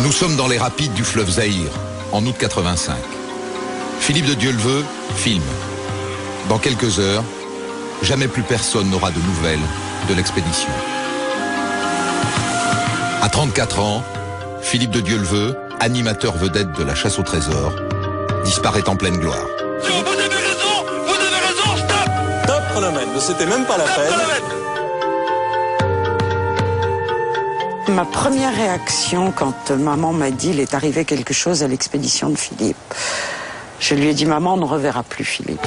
Nous sommes dans les rapides du fleuve Zaïre, en août 85. Philippe de Dieuleveux filme. Dans quelques heures, jamais plus personne n'aura de nouvelles de l'expédition. À 34 ans, Philippe de Dieuleveux, animateur vedette de la chasse au trésor, disparaît en pleine gloire. Vous avez raison, stop! Top chronomètre, c'était même pas la peine. Ma première réaction quand maman m'a dit il est arrivé quelque chose à l'expédition de Philippe, je lui ai dit maman on ne reverra plus Philippe.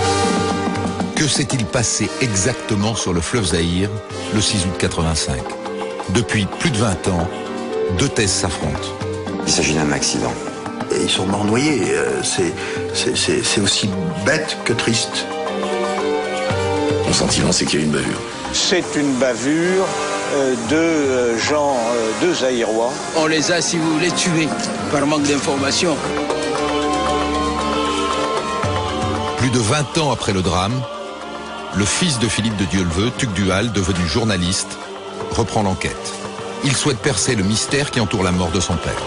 Que s'est-il passé exactement sur le fleuve Zaïre le 6 août 85? Depuis plus de 20 ans, deux thèses s'affrontent. Il s'agit d'un accident. Et ils sont morts noyés. C'est aussi bête que triste. Mon sentiment, c'est qu'il y a eu une bavure. C'est une bavure de gens, de Zaïrois. On les a, si vous voulez, tués par manque d'informations. Plus de 20 ans après le drame, le fils de Philippe de Dieuleveux, Tugdual, devenu journaliste, reprend l'enquête. Il souhaite percer le mystère qui entoure la mort de son père.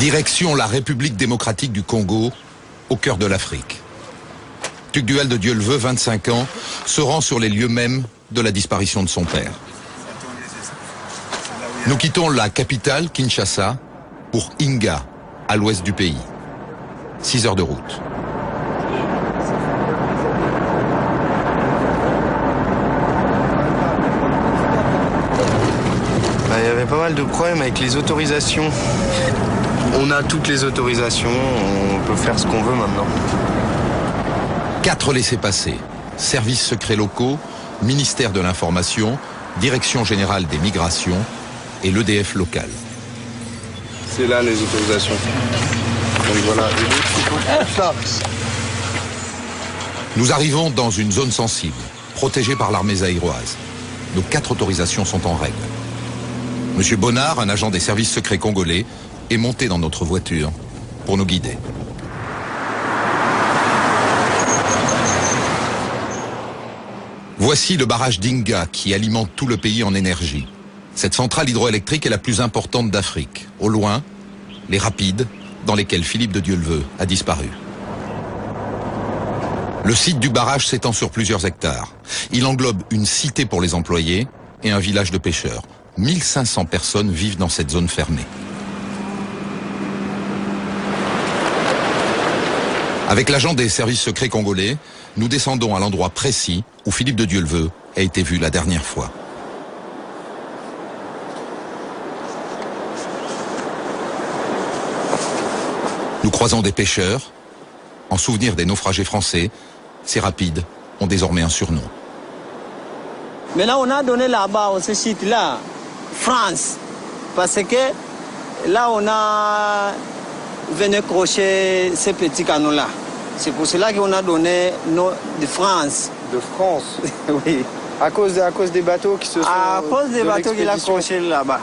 Direction la République démocratique du Congo, au cœur de l'Afrique. Tugdual de Dieuleveux, 25 ans, se rend sur les lieux mêmes de la disparition de son père. Nous quittons la capitale, Kinshasa, pour Inga, à l'ouest du pays. 6 heures de route. Il y avait pas mal de problèmes avec les autorisations. On a toutes les autorisations, on peut faire ce qu'on veut maintenant. 4 laissez-passer, services secrets locaux, ministère de l'Information, Direction générale des migrations et l'EDF local. C'est là les autorisations. Donc voilà. Nous arrivons dans une zone sensible, protégée par l'armée zaïroise. Nos 4 autorisations sont en règle. Monsieur Bonnard, un agent des services secrets congolais, est monté dans notre voiture pour nous guider. Voici le barrage d'Inga qui alimente tout le pays en énergie. Cette centrale hydroélectrique est la plus importante d'Afrique. Au loin, les rapides dans lesquels Philippe de Dieuleveux a disparu. Le site du barrage s'étend sur plusieurs hectares. Il englobe une cité pour les employés et un village de pêcheurs. 1500 personnes vivent dans cette zone fermée. Avec l'agent des services secrets congolais, nous descendons à l'endroit précis où Philippe de Dieuleveux a été vu la dernière fois. Nous croisons des pêcheurs. En souvenir des naufragés français, ces rapides ont désormais un surnom. Mais là, on a donné là-bas, ce site-là, France. Parce que là, on a venu crocher ces petits canaux-là. C'est pour cela qu'on a donné nom de France. De France. Oui. À cause des bateaux qui se sont... À cause des bateaux qu'il a crochés là-bas.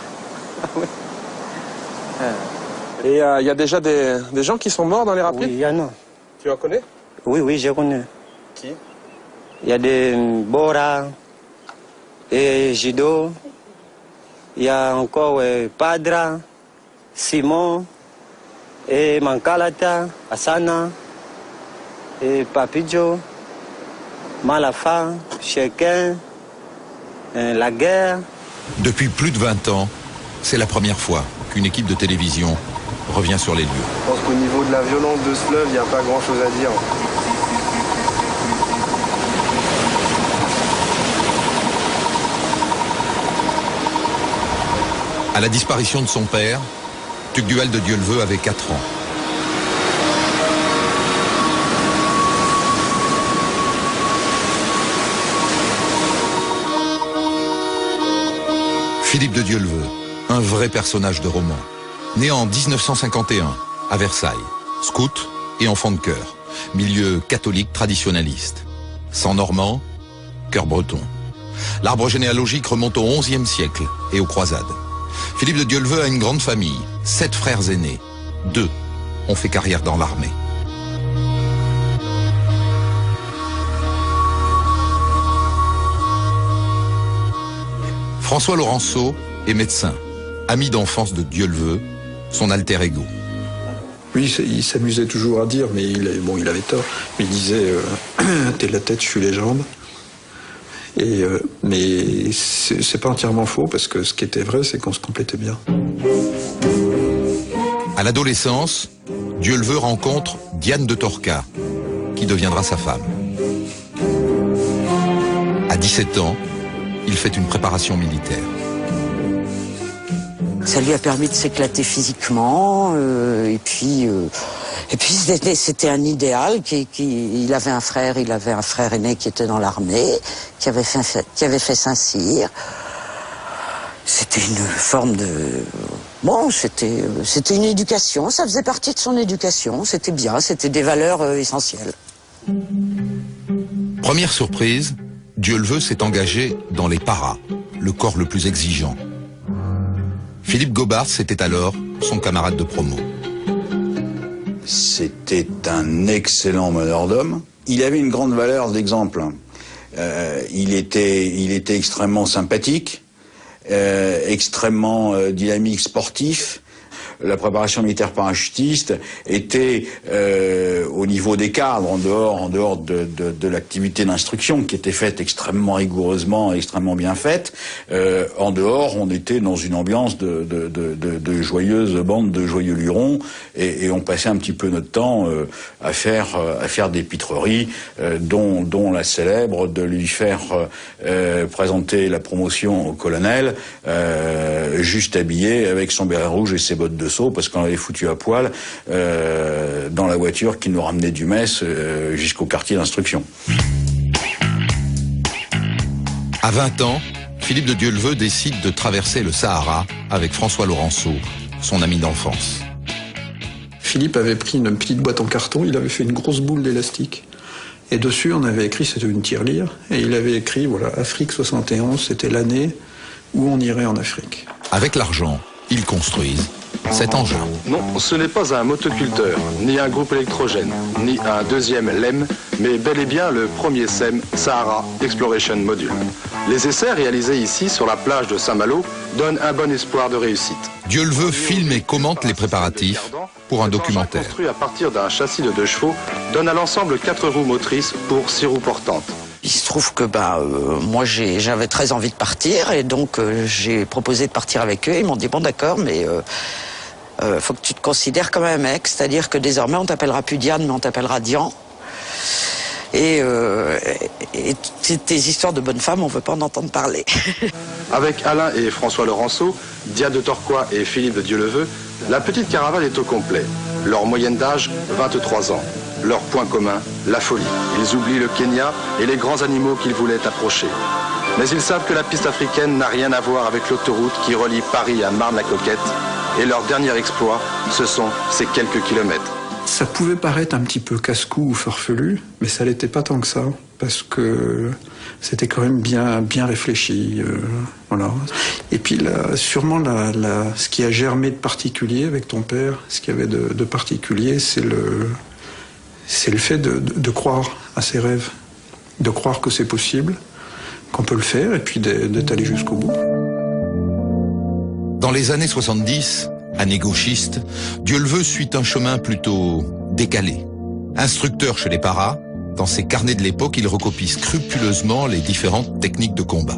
Oui. Et il y a déjà des gens qui sont morts dans les rapides? Oui, il y en a. Tu en connais? Oui, je connais. Qui? Il y a des Bora et Jido. Il y a encore Padra, Simon, et Mankalata, Asana, et Papidjo, Malafa, Chequin, La Guerre. Depuis plus de 20 ans, c'est la première fois qu'une équipe de télévision revient sur les lieux. Je pense qu'au niveau de la violence de ce fleuve, il n'y a pas grand-chose à dire. À la disparition de son père, Tugdual de Dieuleveux avait 4 ans. Philippe de Dieuleveux, un vrai personnage de roman. Né en 1951 à Versailles, scout, et enfant de chœur, milieu catholique traditionnaliste. Sang normand, cœur breton. L'arbre généalogique remonte au XIe siècle et aux croisades. Philippe de Dieuleveux a une grande famille, 7 frères aînés. 2 ont fait carrière dans l'armée. François Laurenceau est médecin, ami d'enfance de Dieuleveux, son alter ego. Oui, il s'amusait toujours à dire, mais il avait tort. Il disait t'es la tête, je suis les jambes. Mais c'est pas entièrement faux, parce que ce qui était vrai, c'est qu'on se complétait bien. À l'adolescence, Dieuleveux rencontre Diane de Torca, qui deviendra sa femme. À 17 ans, il fait une préparation militaire. Ça lui a permis de s'éclater physiquement, et puis c'était un idéal. Il avait un frère aîné qui était dans l'armée, qui avait fait Saint-Cyr. C'était une forme de... Bon, c'était une éducation, ça faisait partie de son éducation, c'était bien, c'était des valeurs essentielles. Première surprise, Dieuleveux s'est engagé dans les paras, le corps le plus exigeant. Philippe Gobard, c'était alors son camarade de promo. C'était un excellent meneur d'hommes. Il avait une grande valeur d'exemple. Il était extrêmement sympathique, extrêmement dynamique, sportif. La préparation militaire parachutiste était au niveau des cadres, en dehors de l'activité d'instruction qui était faite extrêmement rigoureusement, extrêmement bien faite. En dehors, on était dans une ambiance de joyeuses bandes de joyeux lurons et on passait un petit peu notre temps à faire des pitreries, dont la célèbre de lui faire présenter la promotion au colonel, juste habillé avec son béret rouge et ses bottes de saut, parce qu'on l'avait foutu à poil dans la voiture qui nous ramenait du Metz jusqu'au quartier d'instruction. À 20 ans, Philippe de Dieuleveux décide de traverser le Sahara avec François Laurenceau, son ami d'enfance. Philippe avait pris une petite boîte en carton, il avait fait une grosse boule d'élastique. Et dessus, on avait écrit, c'était une tirelire, et il avait écrit, voilà, Afrique 71, c'était l'année où on irait en Afrique. Avec l'argent, ils construisent cet engin. Non, ce n'est pas un motoculteur, ni un groupe électrogène, ni un deuxième LEM, mais bel et bien le premier SEM, Sahara Exploration Module. Les essais réalisés ici, sur la plage de Saint-Malo, donnent un bon espoir de réussite. Dieuleveux filme et commente les préparatifs pour un documentaire. Construit à partir d'un châssis de 2 chevaux, donne à l'ensemble 4 roues motrices pour 6 roues portantes. Il se trouve que moi j'avais très envie de partir et donc j'ai proposé de partir avec eux. Ils m'ont dit bon d'accord, mais faut que tu te considères comme un mec, c'est-à-dire que désormais on t'appellera plus Diane mais on t'appellera Dian. Et tes histoires de bonnes femmes, on veut pas en entendre parler. Avec Alain et François Laurenceau, Diane de Torquois et Philippe de Dieuleveux, la petite caravane est au complet. Leur moyenne d'âge, 23 ans. Leur point commun, la folie. Ils oublient le Kenya et les grands animaux qu'ils voulaient approcher. Mais ils savent que la piste africaine n'a rien à voir avec l'autoroute qui relie Paris à Marne-la-Coquette. Et leur dernier exploit, ce sont ces quelques kilomètres. Ça pouvait paraître un petit peu casse-cou ou farfelu, mais ça l'était pas tant que ça, parce que c'était quand même bien réfléchi. Voilà. Et puis là, sûrement ce qui a germé de particulier avec ton père, ce qu'il y avait de particulier, c'est le fait de croire à ses rêves, de croire que c'est possible, qu'on peut le faire, et puis d'être allé jusqu'au bout. Dans les années 70, année gauchiste, Dieuleveux suit un chemin plutôt décalé. Instructeur chez les paras, dans ses carnets de l'époque, il recopie scrupuleusement les différentes techniques de combat.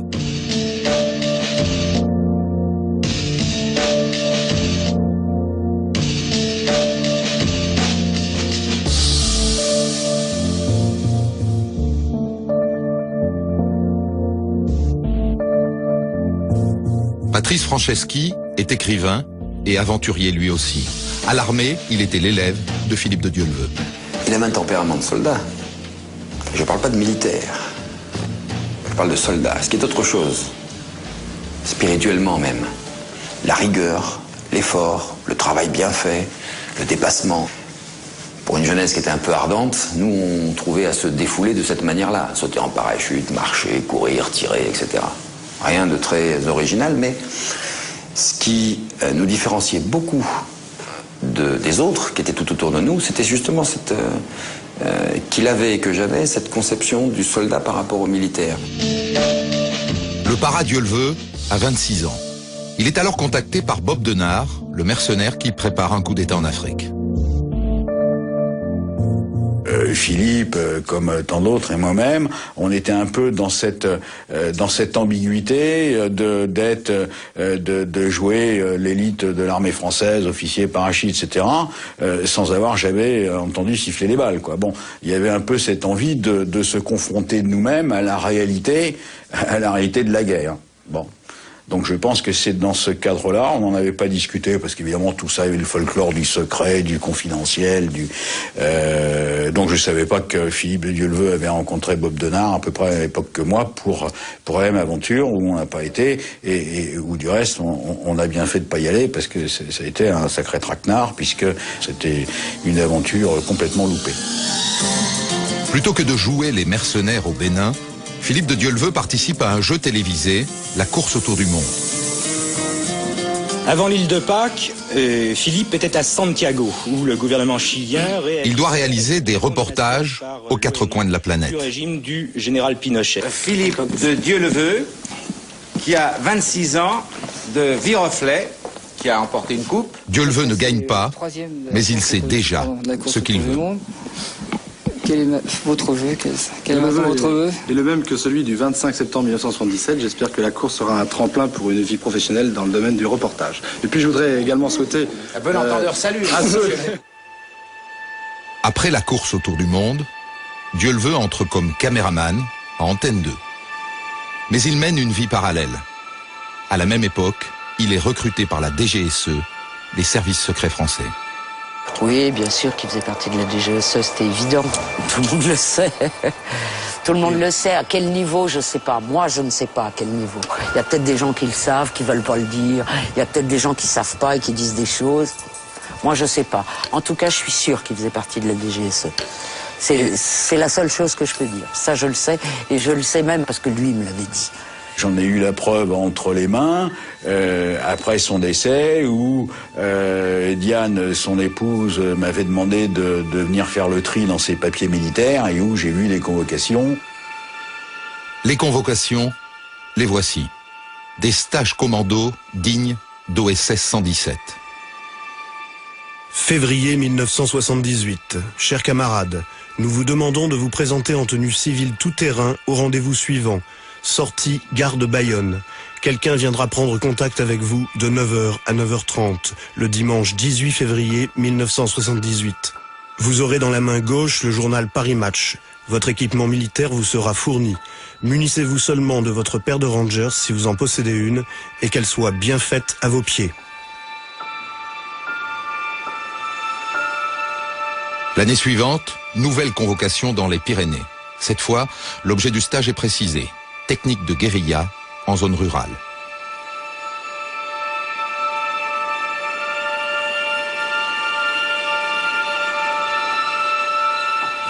Patrice Franceschi est écrivain et aventurier lui aussi. À l'armée, il était l'élève de Philippe de Dieuleveux. Il a un tempérament de soldat. Je ne parle pas de militaire. Je parle de soldat, ce qui est autre chose. Spirituellement même. La rigueur, l'effort, le travail bien fait, le dépassement. Pour une jeunesse qui était un peu ardente, nous, on trouvait à se défouler de cette manière-là. Sauter en parachute, marcher, courir, tirer, etc. Rien de très original, mais ce qui nous différenciait beaucoup des autres qui étaient tout autour de nous, c'était justement qu'il avait et que j'avais cette conception du soldat par rapport au militaire. Le para Dieu le veut a 26 ans. Il est alors contacté par Bob Denard, le mercenaire qui prépare un coup d'État en Afrique. Philippe, comme tant d'autres, et moi-même, on était un peu dans cette ambiguïté de jouer l'élite de l'armée française, officier, parachute, etc., sans avoir jamais entendu siffler des balles, quoi. Bon, il y avait un peu cette envie de se confronter nous-mêmes à la réalité de la guerre. Bon. Donc je pense que c'est dans ce cadre-là, on n'en avait pas discuté, parce qu'évidemment tout ça, il y avait le folklore du secret, du confidentiel, donc je savais pas que Philippe de Dieu le veut avait rencontré Bob Denard à peu près à l'époque que moi pour la même aventure où on n'a pas été, et où du reste on a bien fait de pas y aller, parce que ça a été un sacré traquenard, puisque c'était une aventure complètement loupée. Plutôt que de jouer les mercenaires au Bénin, Philippe de Dieu le veut participe à un jeu télévisé, la course autour du monde. Avant l'île de Pâques, Philippe était à Santiago, où le gouvernement chilien Il doit réaliser des reportages aux quatre coins de la planète. Du régime du général Pinochet. Philippe de Dieu le veut, qui a 26 ans, de Viroflay, qui a emporté une coupe. Dieu le veut ne gagne pas, mais il sait déjà ce qu'il veut. Quel est votre vœu? Quel est votre vœu? Et le même que celui du 25 septembre 1977. J'espère que la course sera un tremplin pour une vie professionnelle dans le domaine du reportage. Et puis je voudrais également souhaiter... Un bon entendeur, salut. Après la course autour du monde, Dieu le veut entre comme caméraman à Antenne 2. Mais il mène une vie parallèle. À la même époque, il est recruté par la DGSE, les services secrets français. Oui, bien sûr qu'il faisait partie de la DGSE, c'était évident. Tout le monde le sait. Tout le monde le sait. À quel niveau, je ne sais pas. Moi, je ne sais pas à quel niveau. Il y a peut-être des gens qui le savent, qui ne veulent pas le dire. Il y a peut-être des gens qui ne savent pas et qui disent des choses. Moi, je ne sais pas. En tout cas, je suis sûr qu'il faisait partie de la DGSE. C'est la seule chose que je peux dire. Ça, je le sais. Et je le sais même parce que lui, il me l'avait dit. J'en ai eu la preuve entre les mains, après son décès, où Diane, son épouse, m'avait demandé de venir faire le tri dans ses papiers militaires, et où j'ai vu les convocations. Les convocations, les voici. Des stages commando dignes d'OSS 117. Février 1978. Chers camarades, nous vous demandons de vous présenter en tenue civile tout-terrain au rendez-vous suivant. Sortie gare de Bayonne. Quelqu'un viendra prendre contact avec vous de 9h à 9h30, le dimanche 18 février 1978. Vous aurez dans la main gauche le journal Paris Match. Votre équipement militaire vous sera fourni. Munissez-vous seulement de votre paire de Rangers si vous en possédez une, et qu'elle soit bien faite à vos pieds. L'année suivante, nouvelle convocation dans les Pyrénées. Cette fois, l'objet du stage est précisé. Technique de guérilla en zone rurale.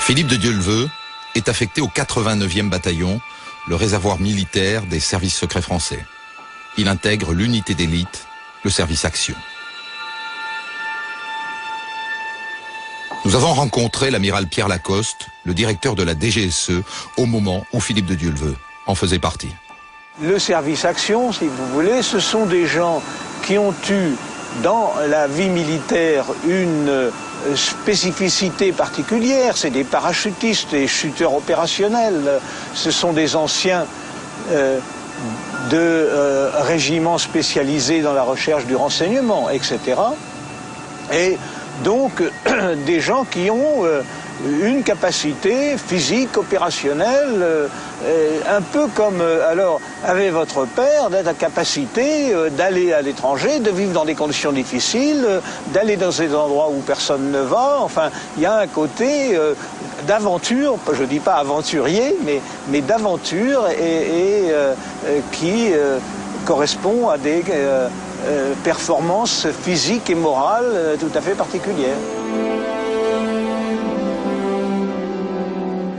Philippe de Dieu le veut est affecté au 89e bataillon, le réservoir militaire des services secrets français. Il intègre l'unité d'élite, le service action. Nous avons rencontré l'amiral Pierre Lacoste, le directeur de la DGSE, au moment où Philippe de Dieu le veut en faisait partie. Le service action, si vous voulez, ce sont des gens qui ont eu dans la vie militaire une spécificité particulière. C'est des parachutistes, des chuteurs opérationnels. Ce sont des anciens de régiments spécialisés dans la recherche du renseignement, etc. Et donc des gens qui ont une capacité physique, opérationnelle, un peu comme alors avait votre père, d'être la capacité d'aller à l'étranger, de vivre dans des conditions difficiles, d'aller dans des endroits où personne ne va. Enfin, il y a un côté d'aventure, je ne dis pas aventurier, mais d'aventure et qui correspond à des performances physiques et morales tout à fait particulières.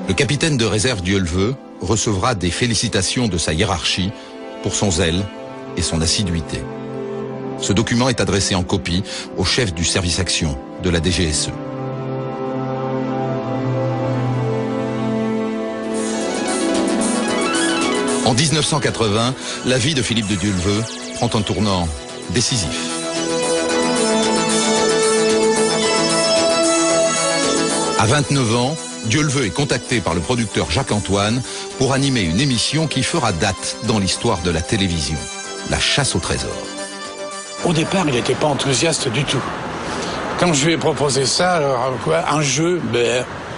Le capitaine de réserve Dieu le veut recevra des félicitations de sa hiérarchie pour son zèle et son assiduité. Ce document est adressé en copie au chef du service action de la DGSE. En 1980, la vie de Philippe de Dieu le veut prend un tournant décisif. À 29 ans, Dieu le veut est contacté par le producteur Jacques Antoine pour animer une émission qui fera date dans l'histoire de la télévision, la chasse au trésor. Au départ, il n'était pas enthousiaste du tout. Quand je lui ai proposé ça, alors quoi, un jeu,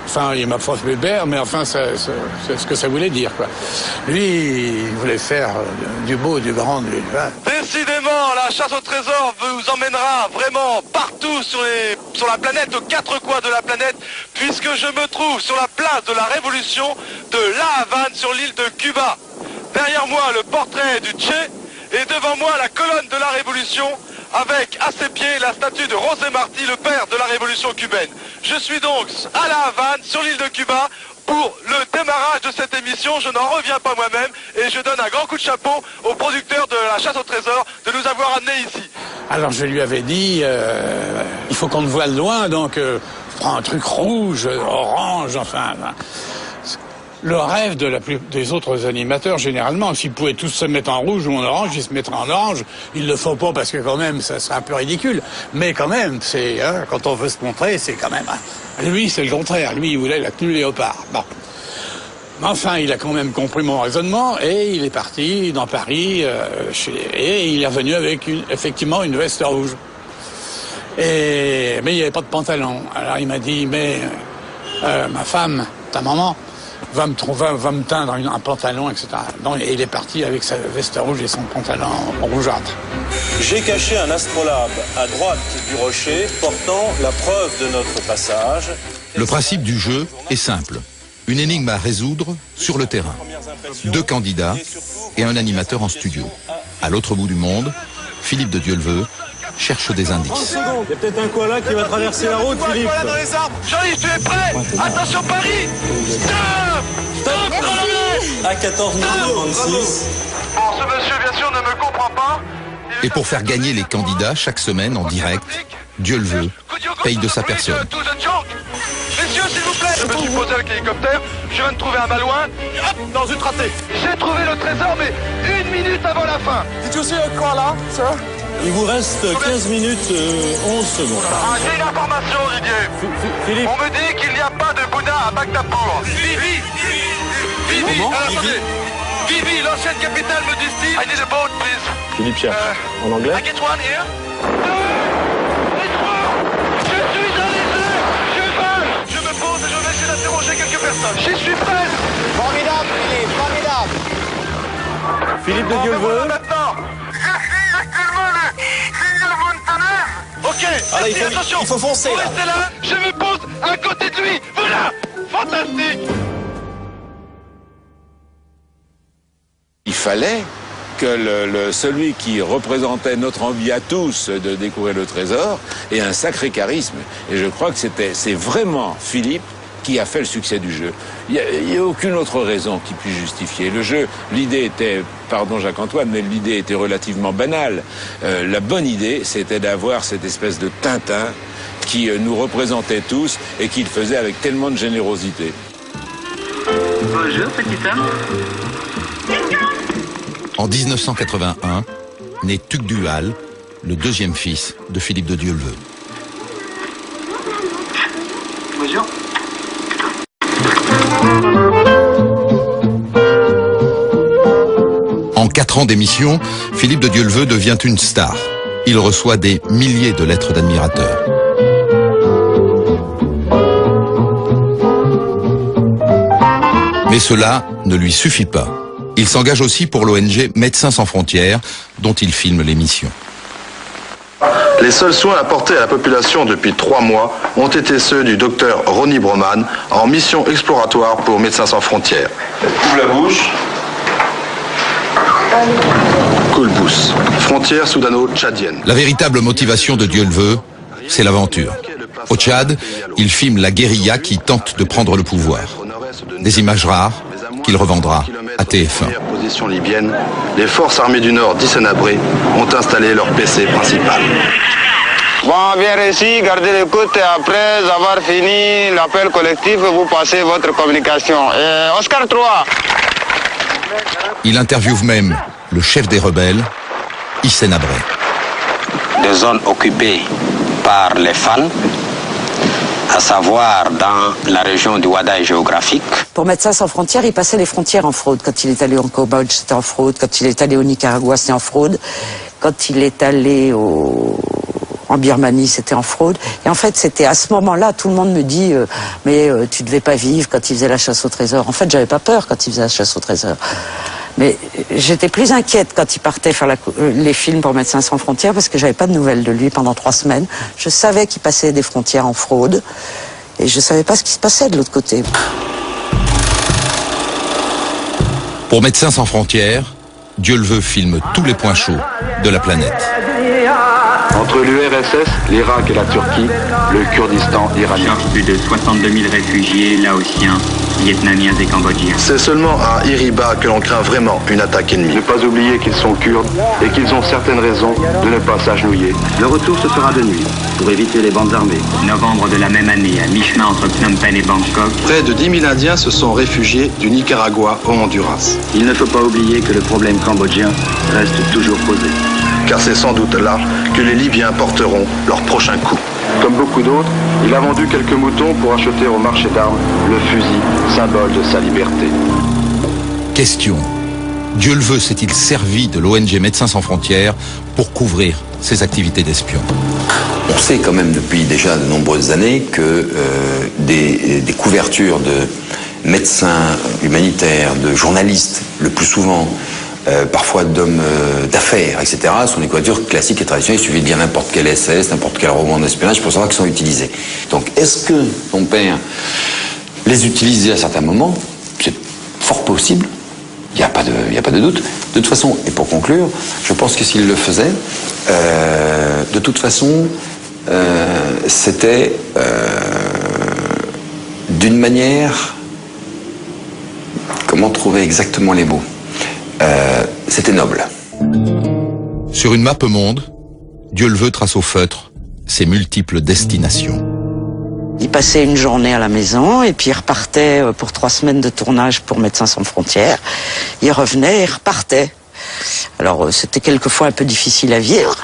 enfin, il m'a pas fait bébert, mais enfin, c'est ce que ça voulait dire, quoi. Lui, il voulait faire du beau, du grand, du... Décidément, la chasse au trésor vous emmènera vraiment partout sur la planète, aux quatre coins de la planète, puisque je me trouve sur la place de la Révolution de La Havane sur l'île de Cuba. Derrière moi, le portrait du Che, et devant moi, la colonne de la Révolution, avec à ses pieds la statue de José Martí, le père de la Révolution cubaine. Je suis donc à La Havane, sur l'île de Cuba, pour le démarrage de cette émission. Je n'en reviens pas moi-même et je donne un grand coup de chapeau au producteur de la chasse au trésor de nous avoir amenés ici. Alors je lui avais dit, il faut qu'on te voie loin, donc je prends un truc rouge, orange, enfin... Le rêve des autres animateurs, généralement, s'ils pouvaient tous se mettre en rouge ou en orange, ils se mettraient en orange. Ils le font pas parce que quand même, ça serait un peu ridicule. Mais quand même, c'est quand on veut se montrer, c'est quand même... Lui, c'est le contraire. Lui, il voulait la tenue léopard. Bon. Mais enfin, il a quand même compris mon raisonnement et il est parti dans Paris et il est revenu avec effectivement une veste rouge. Mais il n'y avait pas de pantalon. Alors il m'a dit, mais ma femme, ta maman, va me teindre un pantalon, etc. Donc, et il est parti avec sa veste rouge et son pantalon rougeâtre. J'ai caché un astrolabe à droite du rocher portant la preuve de notre passage. Le principe du jeu est simple. Une énigme à résoudre sur le terrain. 2 candidats et un animateur en studio. À l'autre bout du monde, Philippe de Dieu le veut cherche des indices. Il y a peut-être un koala qui va traverser la route, Philippe. Dans les arbres. Jean-Yves, tu es prêt? Attention, Paris. Stop. Stop, chronomètre. À 14 minutes 36. Bon, ce monsieur, bien sûr, ne me comprend pas. Et pour faire gagner les candidats chaque semaine en direct, Dieu le veut paye de sa personne. Messieurs, s'il vous plaît. Je me suis posé avec l'hélicoptère. Je viens de trouver un malouin. Hop, dans une ratée. J'ai trouvé le trésor, mais 1 minute avant la fin. Did you see a koala, sir? Il vous reste 15 minutes 11 secondes. Ah, j'ai une information, Didier. Philippe. On me dit qu'il n'y a pas de Bouddha à Bhaktapur. Vivi, attendez. Vivi, l'ancienne capitale me dit-il. I need a boat, please. Philippe cherche. En anglais? I get one here. 2 et 3. Je suis dans les airs. Je vole. Je me pose et je vais essayer d'interroger quelques personnes. J'y suis prêt. Formidable, Philippe, formidable. Philippe de Dieu le veut. Maintenant. Je suis actuellement le signal Montana. Ok, allez, attention. Il faut foncer là. Restez là. Je me pose à côté de lui. Voilà. Fantastique. Il fallait que celui qui représentait notre envie à tous de découvrir le trésor ait un sacré charisme. Et je crois que c'est vraiment Philippe qui a fait le succès du jeu. Il n'y a aucune autre raison qui puisse justifier. Le jeu, l'idée était, pardon Jacques-Antoine, mais l'idée était relativement banale. La bonne idée, c'était d'avoir cette espèce de Tintin qui nous représentait tous et qui le faisait avec tellement de générosité. Bonjour, petit homme. En 1981, naît Tugdual, le 2e fils de Philippe de Dieu le veut. Bonjour. En 4 ans d'émission, Philippe de Dieu le veut devient une star. Il reçoit des milliers de lettres d'admirateurs. Mais cela ne lui suffit pas. Il s'engage aussi pour l'ONG Médecins sans frontières, dont il filme l'émission. Les seuls soins apportés à la population depuis 3 mois ont été ceux du docteur Ronnie Broman en mission exploratoire pour Médecins sans frontières. Ouvre la bouche. Koulbous, frontière soudano-tchadienne. La véritable motivation de Dieu le veut, c'est l'aventure. Au Tchad, il filme la guérilla qui tente de prendre le pouvoir. Des images rares qu'il revendra à TF1. Position libyenne, les forces armées du Nord d'Issenabré ont installé leur PC principal. Bon, viens ici, gardez l'écoute et après avoir fini l'appel collectif, vous passez votre communication. Oscar 3. Il interviewe même le chef des rebelles, Hissène Habré. Des zones occupées par les fans, à savoir dans la région du Wadaï géographique. Pour Médecins sans frontières, il passait les frontières en fraude. Quand il est allé au Cambodge, c'était en fraude. Quand il est allé au Nicaragua, c'était en fraude. Quand il est allé en Birmanie, c'était en fraude. Et en fait, c'était à ce moment-là, tout le monde me dit tu devais pas vivre quand il faisait la chasse au trésor. En fait, j'avais pas peur quand il faisait la chasse au trésor. Mais j'étais plus inquiète quand il partait faire les films pour Médecins sans frontières parce que j'avais pas de nouvelles de lui pendant 3 semaines. Je savais qu'il passait des frontières en fraude et je savais pas ce qui se passait de l'autre côté. Pour Médecins sans frontières, Dieu le veut filme tous les points chauds de la planète. Entre l'URSS, l'Irak et la Turquie, le Kurdistan iranien. Plus de 62 000 réfugiés laotiens, vietnamiens et cambodgiens. C'est seulement à Iriba que l'on craint vraiment une attaque ennemie. Ne pas oublier qu'ils sont kurdes et qu'ils ont certaines raisons de ne pas s'agenouiller. Le retour se fera de nuit, pour éviter les bandes armées. Novembre de la même année, à mi-chemin entre Phnom Penh et Bangkok. Près de 10 000 Indiens se sont réfugiés du Nicaragua au Honduras. Il ne faut pas oublier que le problème cambodgien reste toujours posé. Car c'est sans doute là que les Libyens porteront leur prochain coup. Comme beaucoup d'autres, il a vendu quelques moutons pour acheter au marché d'armes le fusil, symbole de sa liberté. Question. Dieu le veut, s'est-il servi de l'ONG Médecins sans frontières pour couvrir ses activités d'espion? On sait quand même depuis déjà de nombreuses années que des couvertures de médecins humanitaires, de journalistes, le plus souvent, parfois d'hommes d'affaires, etc., sont des couvertures classiques et traditionnelles. Il suffit de lire n'importe quel SS, n'importe quel roman d'espionnage pour savoir qu'ils sont utilisés. Donc, est-ce que ton père les utilisait à certains moments? C'est fort possible. Il n'y a pas de doute. De toute façon, et pour conclure, je pense que s'il le faisait, de toute façon, c'était d'une manière... Comment trouver exactement les mots? C'était noble. Sur une map monde, Dieu le veut trace au feutre ses multiples destinations. Il passait une journée à la maison et puis il repartait pour 3 semaines de tournage pour Médecins sans frontières. Il revenait et repartait. Alors c'était quelquefois un peu difficile à vivre,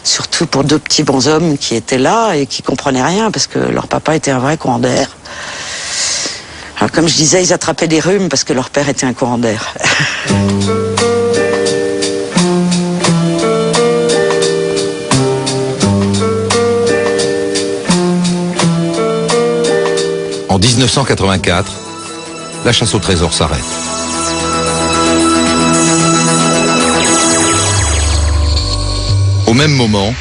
surtout pour 2 petits bonshommes qui étaient là et qui comprenaient rien parce que leur papa était un vrai courant d'air. Alors comme je disais, ils attrapaient des rhumes parce que leur père était un courant d'air. En 1984, la chasse au trésor s'arrête. Au même moment,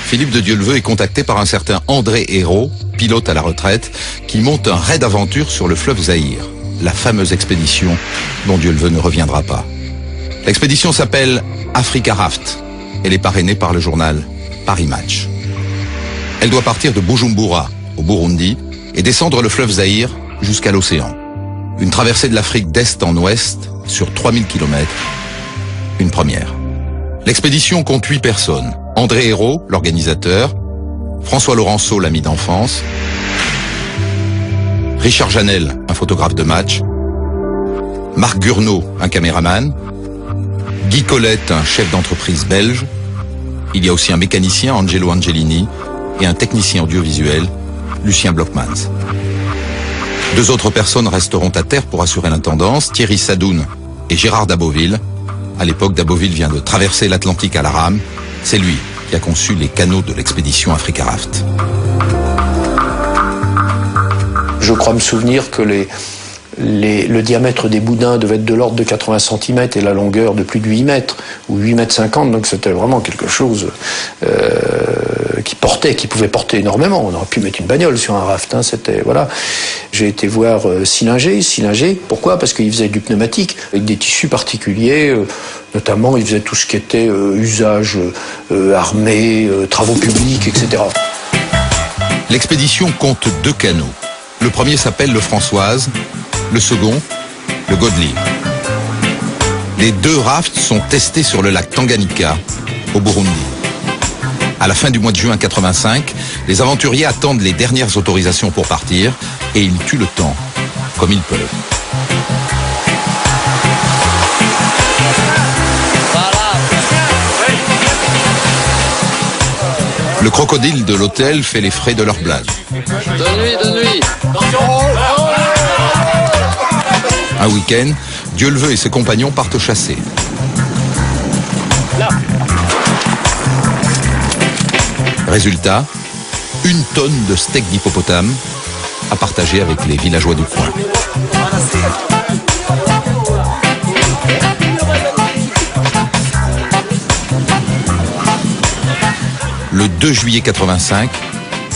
Philippe de Dieuleveux est contacté par un certain André Hérault, pilote à la retraite, qui monte un raid d'aventure sur le fleuve Zaïre, la fameuse expédition dont Dieuleveux ne reviendra pas. L'expédition s'appelle Africa Raft. Elle est parrainée par le journal Paris Match. Elle doit partir de Bujumbura, au Burundi, et descendre le fleuve Zaïre jusqu'à l'océan. Une traversée de l'Afrique d'est en ouest sur 3000 km. Une première. L'expédition compte 8 personnes. André Hérault, l'organisateur, François Laurenceau, l'ami d'enfance, Richard Janel, un photographe de match, Marc Gurnaud, un caméraman, Guy Colette, un chef d'entreprise belge. Il y a aussi un mécanicien, Angelo Angelini, et un technicien audiovisuel, Lucien Blockmans. 2 autres personnes resteront à terre pour assurer l'intendance, Thierry Sadoun et Gérard Daboville. À l'époque, Daboville vient de traverser l'Atlantique à la rame. C'est lui qui a conçu les canaux de l'expédition Africa Raft. Je crois me souvenir que le diamètre des boudins devait être de l'ordre de 80 cm et la longueur de plus de 8 mètres, ou 8 mètres 50, donc c'était vraiment quelque chose qui pouvait porter énormément. On aurait pu mettre une bagnole sur un raft, hein, c'était, voilà. J'ai été voir Sillinger, pourquoi? Parce qu'il faisait du pneumatique, avec des tissus particuliers, notamment il faisait tout ce qui était usage armé, travaux publics, etc. L'expédition compte 2 canaux. Le premier s'appelle le Françoise, le second, le Godely. Les deux rafts sont testés sur le lac Tanganyika, au Burundi. À la fin du mois de juin 85, les aventuriers attendent les dernières autorisations pour partir et ils tuent le temps, comme ils peuvent. Le crocodile de l'hôtel fait les frais de leur blague. De nuit. Un week-end, Dieu-le-veut et ses compagnons partent chasser. Résultat, 1 tonne de steak d'hippopotame à partager avec les villageois du coin. Le 2 juillet 85,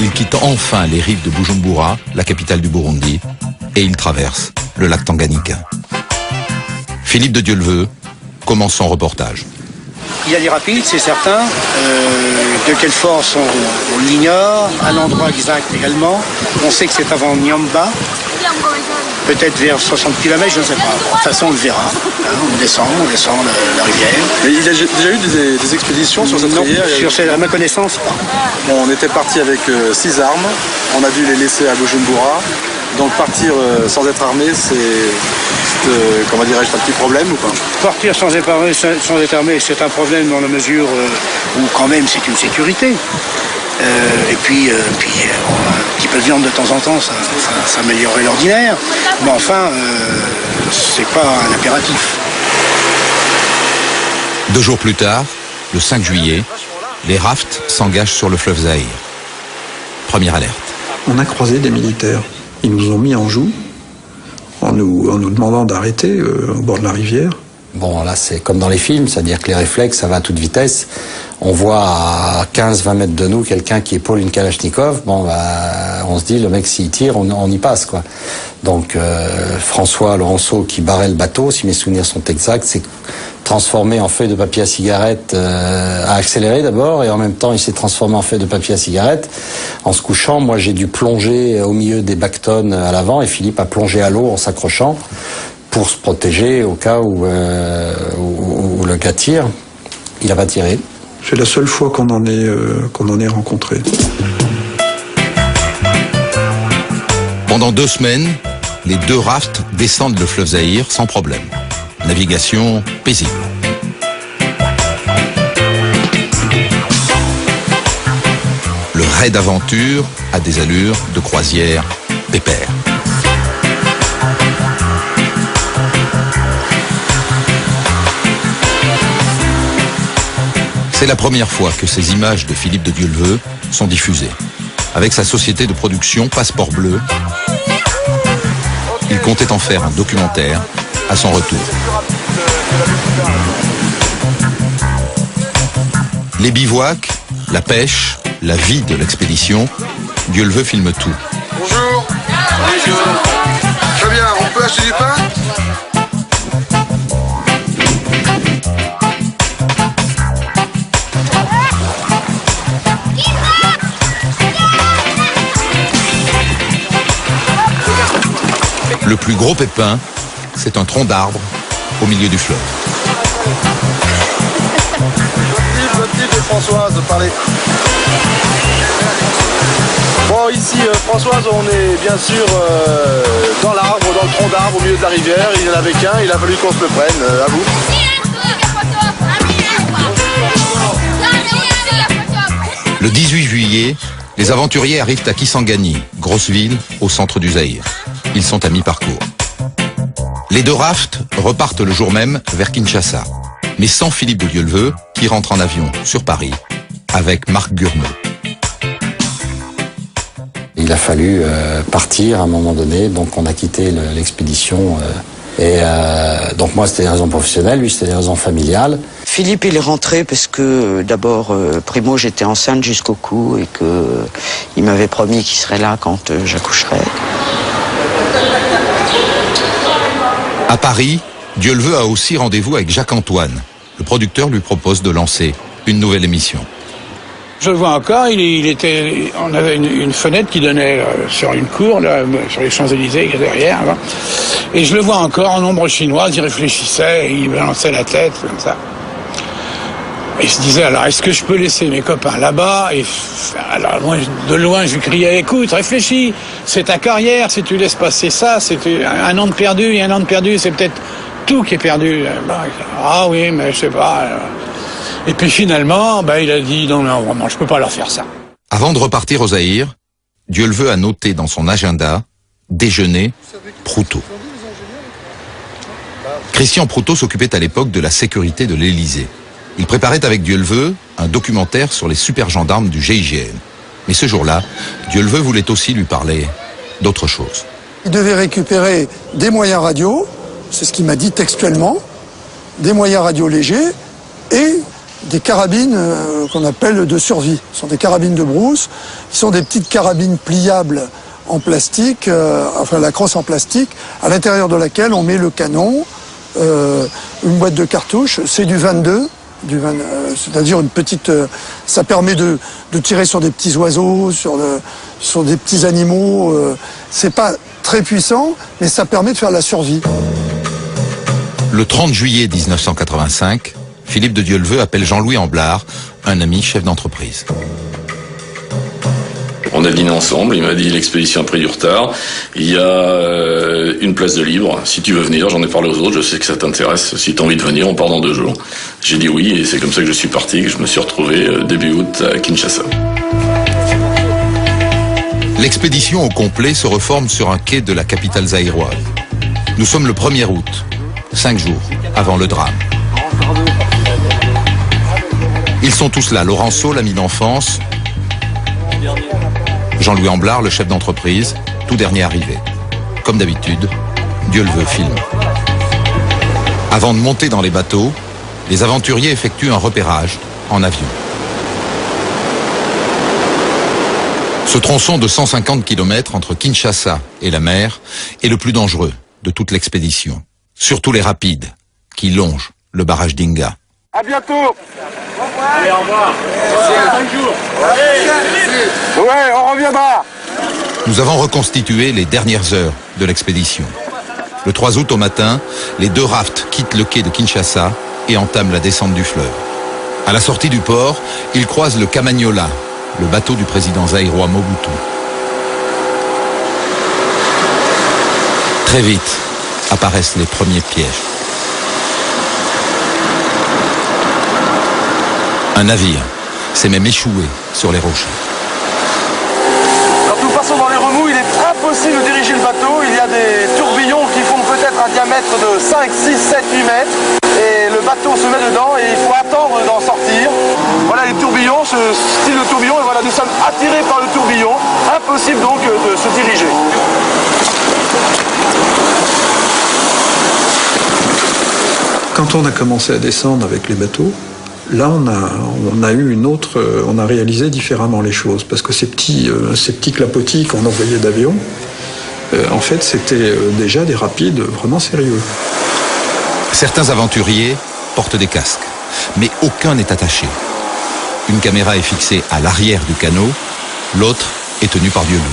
ils quittent enfin les rives de Bujumbura, la capitale du Burundi, et ils traversent le lac Tanganyika. Philippe de Dieu-le-veut commence son reportage. Il y a des rapides, c'est certain. De quelle force on l'ignore. À l'endroit exact également. On sait que c'est avant Nyamba. Peut-être vers 60 km, je ne sais pas. De toute façon, on le verra. On descend la rivière. Mais il y a déjà eu des expéditions sur cette rivière? À ma connaissance, pas. Bon, on était parti avec 6 armes. On a dû les laisser à Bujumbura. Donc partir sans être armé, c'est comment dirais-je, un petit problème ou pas? Partir sans être armé, c'est un problème dans la mesure où quand même c'est une sécurité. Et puis, un petit peu de viande de temps en temps, ça améliorerait l'ordinaire. Mais enfin, c'est pas un impératif. 2 jours plus tard, le 5 juillet, les rafts s'engagent sur le fleuve Zaïre. Première alerte. On a croisé des militaires. Ils nous ont mis en joue en nous demandant d'arrêter au bord de la rivière. Bon, là, c'est comme dans les films, c'est-à-dire que les réflexes, ça va à toute vitesse. On voit à 15-20 mètres de nous quelqu'un qui épaule une Kalachnikov. Bon, bah, on se dit, le mec, s'il tire, on y passe, quoi. Donc, François Laurenceau, qui barrait le bateau, si mes souvenirs sont exacts, s'est transformé en feuille de papier à cigarette, a accéléré d'abord, et en même temps, il s'est transformé en feuille de papier à cigarette. En se couchant, moi, j'ai dû plonger au milieu des bactones à l'avant, et Philippe a plongé à l'eau en s'accrochant pour se protéger au cas où le gars tire. Il n'a pas tiré. C'est la seule fois qu'on en ait rencontré. Pendant 2 semaines, les 2 rafts descendent le fleuve Zaïre sans problème. Navigation paisible. Le raid d'aventure a des allures de croisière pépère. C'est la première fois que ces images de Philippe de Dieu-le-veut sont diffusées. Avec sa société de production Passeport Bleu, il comptait en faire un documentaire à son retour. Les bivouacs, la pêche, la vie de l'expédition, Dieu-le-veut filme tout. Bonjour. Bonjour. Très bien, on peut acheter du pain ? Le plus gros pépin, c'est un tronc d'arbre au milieu du fleuve. Votre type et Françoise, parlez. Bon, ici, Françoise, on est bien sûr dans l'arbre, dans le tronc d'arbre, au milieu de la rivière. Il n'y en avait qu'un, il a fallu qu'on se le prenne. À vous. Le 18 juillet, les aventuriers arrivent à Kisangani, grosse ville au centre du Zaïre. Ils sont à mi-parcours. Les 2 rafts repartent le jour même vers Kinshasa, mais sans Philippe de Dieu-le-veut, qui rentre en avion sur Paris avec Marc Gurneau. Il a fallu partir à un moment donné, donc on a quitté l'expédition. Donc moi, c'était des raisons professionnelles, lui, c'était des raisons familiales. Philippe, il est rentré parce que d'abord, primo, j'étais enceinte jusqu'au cou et qu'il m'avait promis qu'il serait là quand j'accoucherais. À Paris, Dieu-le-veut a aussi rendez-vous avec Jacques Antoine. Le producteur lui propose de lancer une nouvelle émission. Je le vois encore, on avait une fenêtre qui donnait sur une cour, là, sur les Champs-Élysées, derrière. Là. Et je le vois encore en ombre chinoise, il réfléchissait, il balançait la tête, comme ça. Et il se disait, alors, est-ce que je peux laisser mes copains là-bas? Et alors, moi, de loin, je lui criais, écoute, réfléchis, c'est ta carrière, si tu laisses passer ça, c'est un an de perdu, et un an de perdu, c'est peut-être tout qui est perdu. Ah oui, mais je sais pas. Et puis finalement, il a dit, non, vraiment, je peux pas leur faire ça. Avant de repartir au Zaïre, Dieuleveux a noté dans son agenda déjeuner Proutot. Christian Proutot s'occupait à l'époque de la sécurité de l'Élysée. Il préparait avec Dieuleveux un documentaire sur les super gendarmes du GIGN. Mais ce jour-là, Dieuleveux voulait aussi lui parler d'autre chose. Il devait récupérer des moyens radio, c'est ce qu'il m'a dit textuellement, des moyens radio légers et des carabines qu'on appelle de survie. Ce sont des carabines de brousse, qui sont des petites carabines pliables en plastique, la crosse en plastique, à l'intérieur de laquelle on met le canon, une boîte de cartouches, c'est du 22, c'est-à-dire une petite... ça permet de tirer sur des petits oiseaux, sur des petits animaux. C'est pas très puissant, mais ça permet de faire la survie. Le 30 juillet 1985, Philippe de Dieuleveux appelle Jean-Louis Amblard, un ami chef d'entreprise. On a dîné ensemble, il m'a dit l'expédition a pris du retard, il y a une place de libre, si tu veux venir, j'en ai parlé aux autres, je sais que ça t'intéresse, si tu as envie de venir, on part dans 2 jours. J'ai dit oui et c'est comme ça que je suis parti, que je me suis retrouvé début août à Kinshasa. L'expédition au complet se reforme sur un quai de la capitale zaïroise. Nous sommes le 1er août, 5 jours avant le drame. Ils sont tous là, Laurenceau, l'ami d'enfance, Jean-Louis Amblard, le chef d'entreprise, tout dernier arrivé. Comme d'habitude, Dieuleveux filme. Avant de monter dans les bateaux, les aventuriers effectuent un repérage en avion. Ce tronçon de 150 km entre Kinshasa et la mer est le plus dangereux de toute l'expédition. Surtout les rapides qui longent le barrage d'Inga. À bientôt. Allez, au revoir. 5 jours. Ouais, on reviendra. Nous avons reconstitué les dernières heures de l'expédition. Le 3 août au matin, les 2 rafts quittent le quai de Kinshasa et entament la descente du fleuve. À la sortie du port, ils croisent le Kamanyola, le bateau du président zaïrois Mobutu. Très vite apparaissent les premiers pièges. Un navire s'est même échoué sur les rochers. Quand nous passons dans les remous, il est impossible de diriger le bateau. Il y a des tourbillons qui font peut-être un diamètre de 5, 6, 7, 8 mètres. Et le bateau se met dedans et il faut attendre d'en sortir. Voilà les tourbillons, ce style de tourbillon. Et voilà, nous sommes attirés par le tourbillon. Impossible donc de se diriger. Quand on a commencé à descendre avec les bateaux, là, on a réalisé différemment les choses, parce que ces petits clapotis qu'on envoyait d'avion, en fait, c'était déjà des rapides vraiment sérieux. Certains aventuriers portent des casques, mais aucun n'est attaché. Une caméra est fixée à l'arrière du canot, l'autre est tenue par Dieuleveux.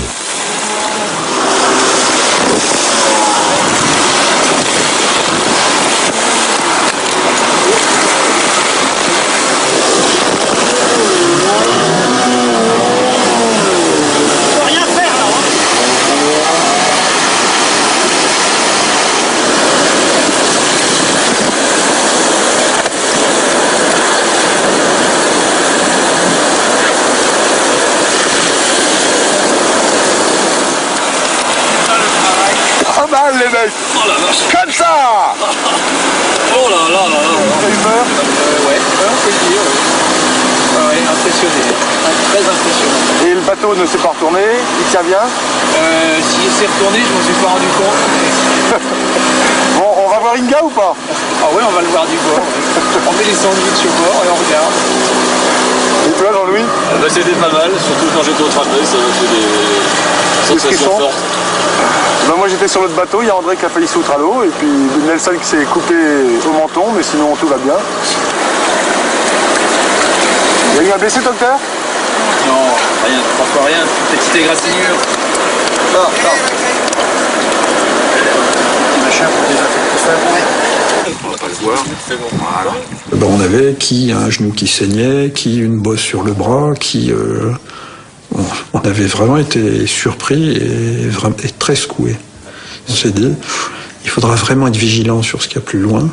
Les mecs. Oh la vache. Comme ça. Oh là là là là. T'as eu peur? Ouais, on peut le dire. Ouais, impressionné. Très impressionnant. Et le bateau ne s'est pas retourné, il tient bien? S'il s'est retourné, je m'en suis pas rendu compte. Bon, on va voir Inga ou pas? Ah ouais, on va le voir du bord. On met les sandwichs au bord et on regarde. Et toi, Jean-Louis? C'était pas mal, surtout quand j'étais au trapèze, ça m'a fait des sensations fortes. Ben moi j'étais sur l'autre bateau, il y a André qui a failli se foutre à l'eau et puis Nelson qui s'est coupé au menton, mais sinon tout va bien. Il y a eu un blessé, docteur? encore rien, petite égratignure. Non. Petit machin pour désinfecter tout ça. On va pas le voir. Voilà. On avait qui a un genou qui saignait, qui une bosse sur le bras, qui... on avait vraiment été surpris et très secoués. On s'est dit, il faudra vraiment être vigilant sur ce qu'il y a plus loin,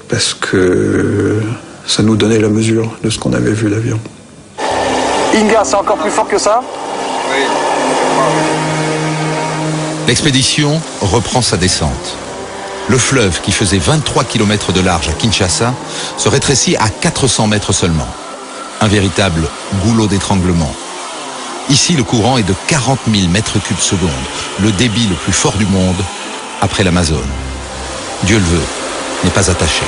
parce que ça nous donnait la mesure de ce qu'on avait vu l'avion. Inga, c'est encore plus fort que ça? Oui. L'expédition reprend sa descente. Le fleuve, qui faisait 23 km de large à Kinshasa, se rétrécit à 400 mètres seulement. Un véritable goulot d'étranglement. Ici, le courant est de 40 000 mètres cubes secondes, le débit le plus fort du monde, après l'Amazone. Dieu le veut, n'est pas attaché.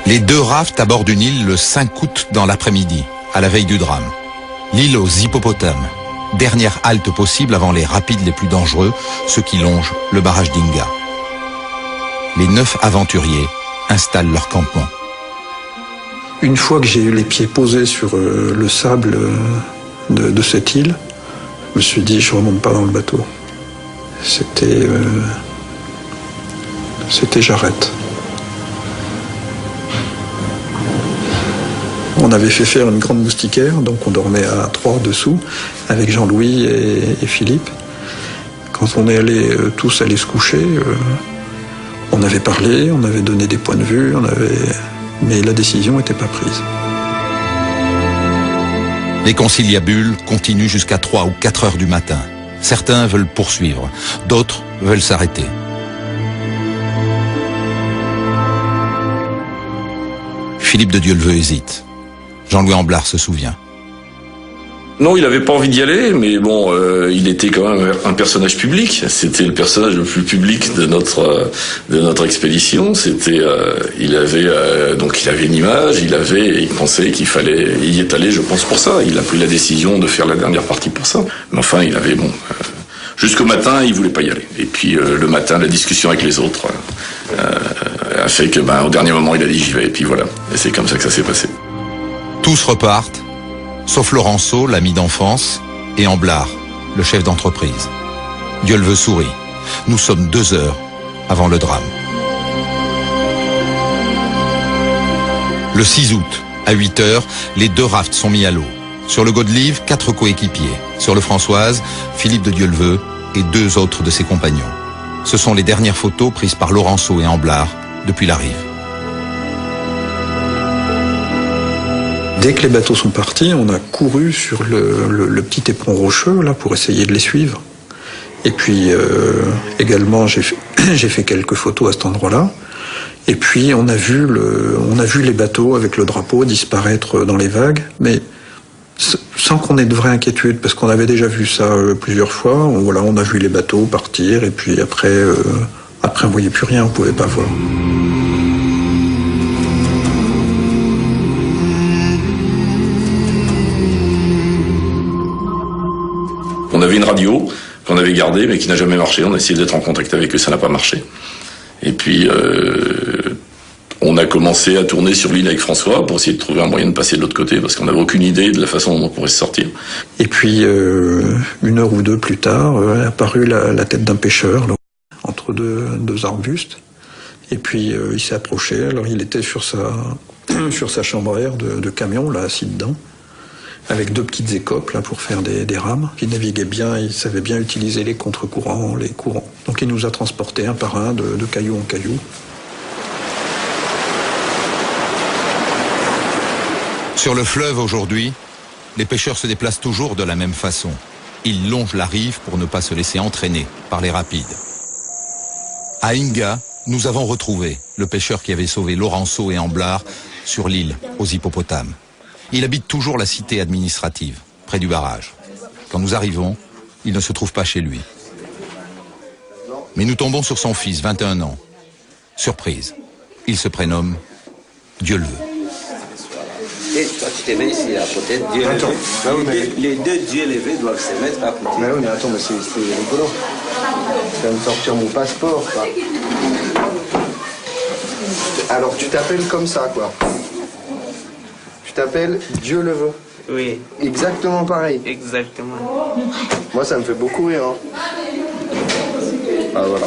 Les deux rafts abordent une île le 5 août dans l'après-midi, à la veille du drame. L'île aux hippopotames, dernière halte possible avant les rapides les plus dangereux, ceux qui longent le barrage d'Inga. Les 9 aventuriers installent leur campement. Une fois que j'ai eu les pieds posés sur le sable de cette île, je me suis dit, je remonte pas dans le bateau. C'était j'arrête. On avait fait faire une grande moustiquaire, donc on dormait à 3 dessous, avec Jean-Louis et Philippe. Quand on est allés tous aller se coucher, on avait parlé, on avait donné des points de vue, mais la décision n'était pas prise. Les conciliabules continuent jusqu'à 3 ou 4 heures du matin. Certains veulent poursuivre, d'autres veulent s'arrêter. Philippe de Dieuleveux hésite. Jean-Louis Amblard se souvient. Non, il n'avait pas envie d'y aller, mais bon, il était quand même un personnage public. C'était le personnage le plus public de notre expédition. C'était, il avait une image, il pensait qu'il fallait y est allé, je pense pour ça. Il a pris la décision de faire la dernière partie pour ça. Mais enfin, jusqu'au matin, il voulait pas y aller. Et puis le matin, la discussion avec les autres a fait que, au dernier moment, il a dit j'y vais. Et puis voilà. Et c'est comme ça que ça s'est passé. Tous repartent, sauf Laurenceau, l'ami d'enfance, et Amblard, le chef d'entreprise. Dieuleveux sourit. Nous sommes 2 heures avant le drame. Le 6 août, à 8 heures, les 2 rafts sont mis à l'eau. Sur le Godelive, 4 coéquipiers. Sur le Françoise, Philippe de Dieuleveux et 2 autres de ses compagnons. Ce sont les dernières photos prises par Laurenceau et Amblard depuis la rive. Dès que les bateaux sont partis, on a couru sur le petit éperon rocheux là pour essayer de les suivre. Et puis également, j'ai fait quelques photos à cet endroit-là. Et puis on a vu les bateaux avec le drapeau disparaître dans les vagues, mais sans qu'on ait de vraie inquiétude, parce qu'on avait déjà vu ça plusieurs fois. On a vu les bateaux partir, et puis après on voyait plus rien, on pouvait pas voir. On avait une radio qu'on avait gardée mais qui n'a jamais marché. On a essayé d'être en contact avec eux, ça n'a pas marché. Et puis on a commencé à tourner sur l'île avec François pour essayer de trouver un moyen de passer de l'autre côté parce qu'on n'avait aucune idée de la façon dont on pourrait se sortir. Et puis 1 heure ou 2 plus tard, est apparue la tête d'un pêcheur là, entre deux arbustes. Et puis il s'est approché. Alors il était sur sa chambre à air de camion là, assis dedans, avec 2 petites écopes là, pour faire des rames. Il naviguait bien, il savait bien utiliser les contre-courants, les courants. Donc il nous a transportés un par un de caillou en caillou. Sur le fleuve aujourd'hui, les pêcheurs se déplacent toujours de la même façon. Ils longent la rive pour ne pas se laisser entraîner par les rapides. À Inga, nous avons retrouvé le pêcheur qui avait sauvé Laurenceau et Amblard sur l'île aux hippopotames. Il habite toujours la cité administrative, près du barrage. Quand nous arrivons, il ne se trouve pas chez lui. Mais nous tombons sur son fils, 21 ans. Surprise, il se prénomme Dieuleveux. Et toi, tu te mets ici à côté de Dieu. Attends, les 2 dieux levés doivent se mettre à côté. Mais oui, mais attends, mais c'est rigolo. Je viens de sortir mon passeport, quoi. Alors, tu t'appelles comme ça, quoi. Tu t'appelles Dieu le veut? Oui. Exactement pareil? Exactement. Moi, ça me fait beaucoup rire. Hein. Ah, voilà.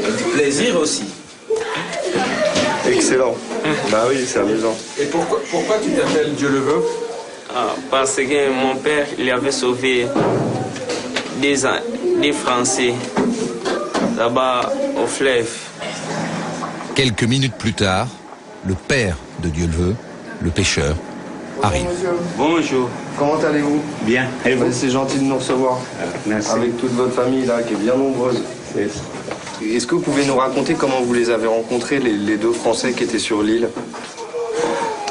Et du plaisir aussi. Excellent. Bah oui, c'est amusant. Et pourquoi tu t'appelles Dieu le veut? Parce que mon père, il avait sauvé des Français là-bas au fleuve. Quelques minutes plus tard, le père de Dieu le veut, le pêcheur, arrive. Bonjour. Comment allez-vous? Bien. Et vous? C'est gentil de nous recevoir. Merci. Avec toute votre famille là, qui est bien nombreuse. Est-ce que vous pouvez nous raconter comment vous les avez rencontrés, les deux Français qui étaient sur l'île?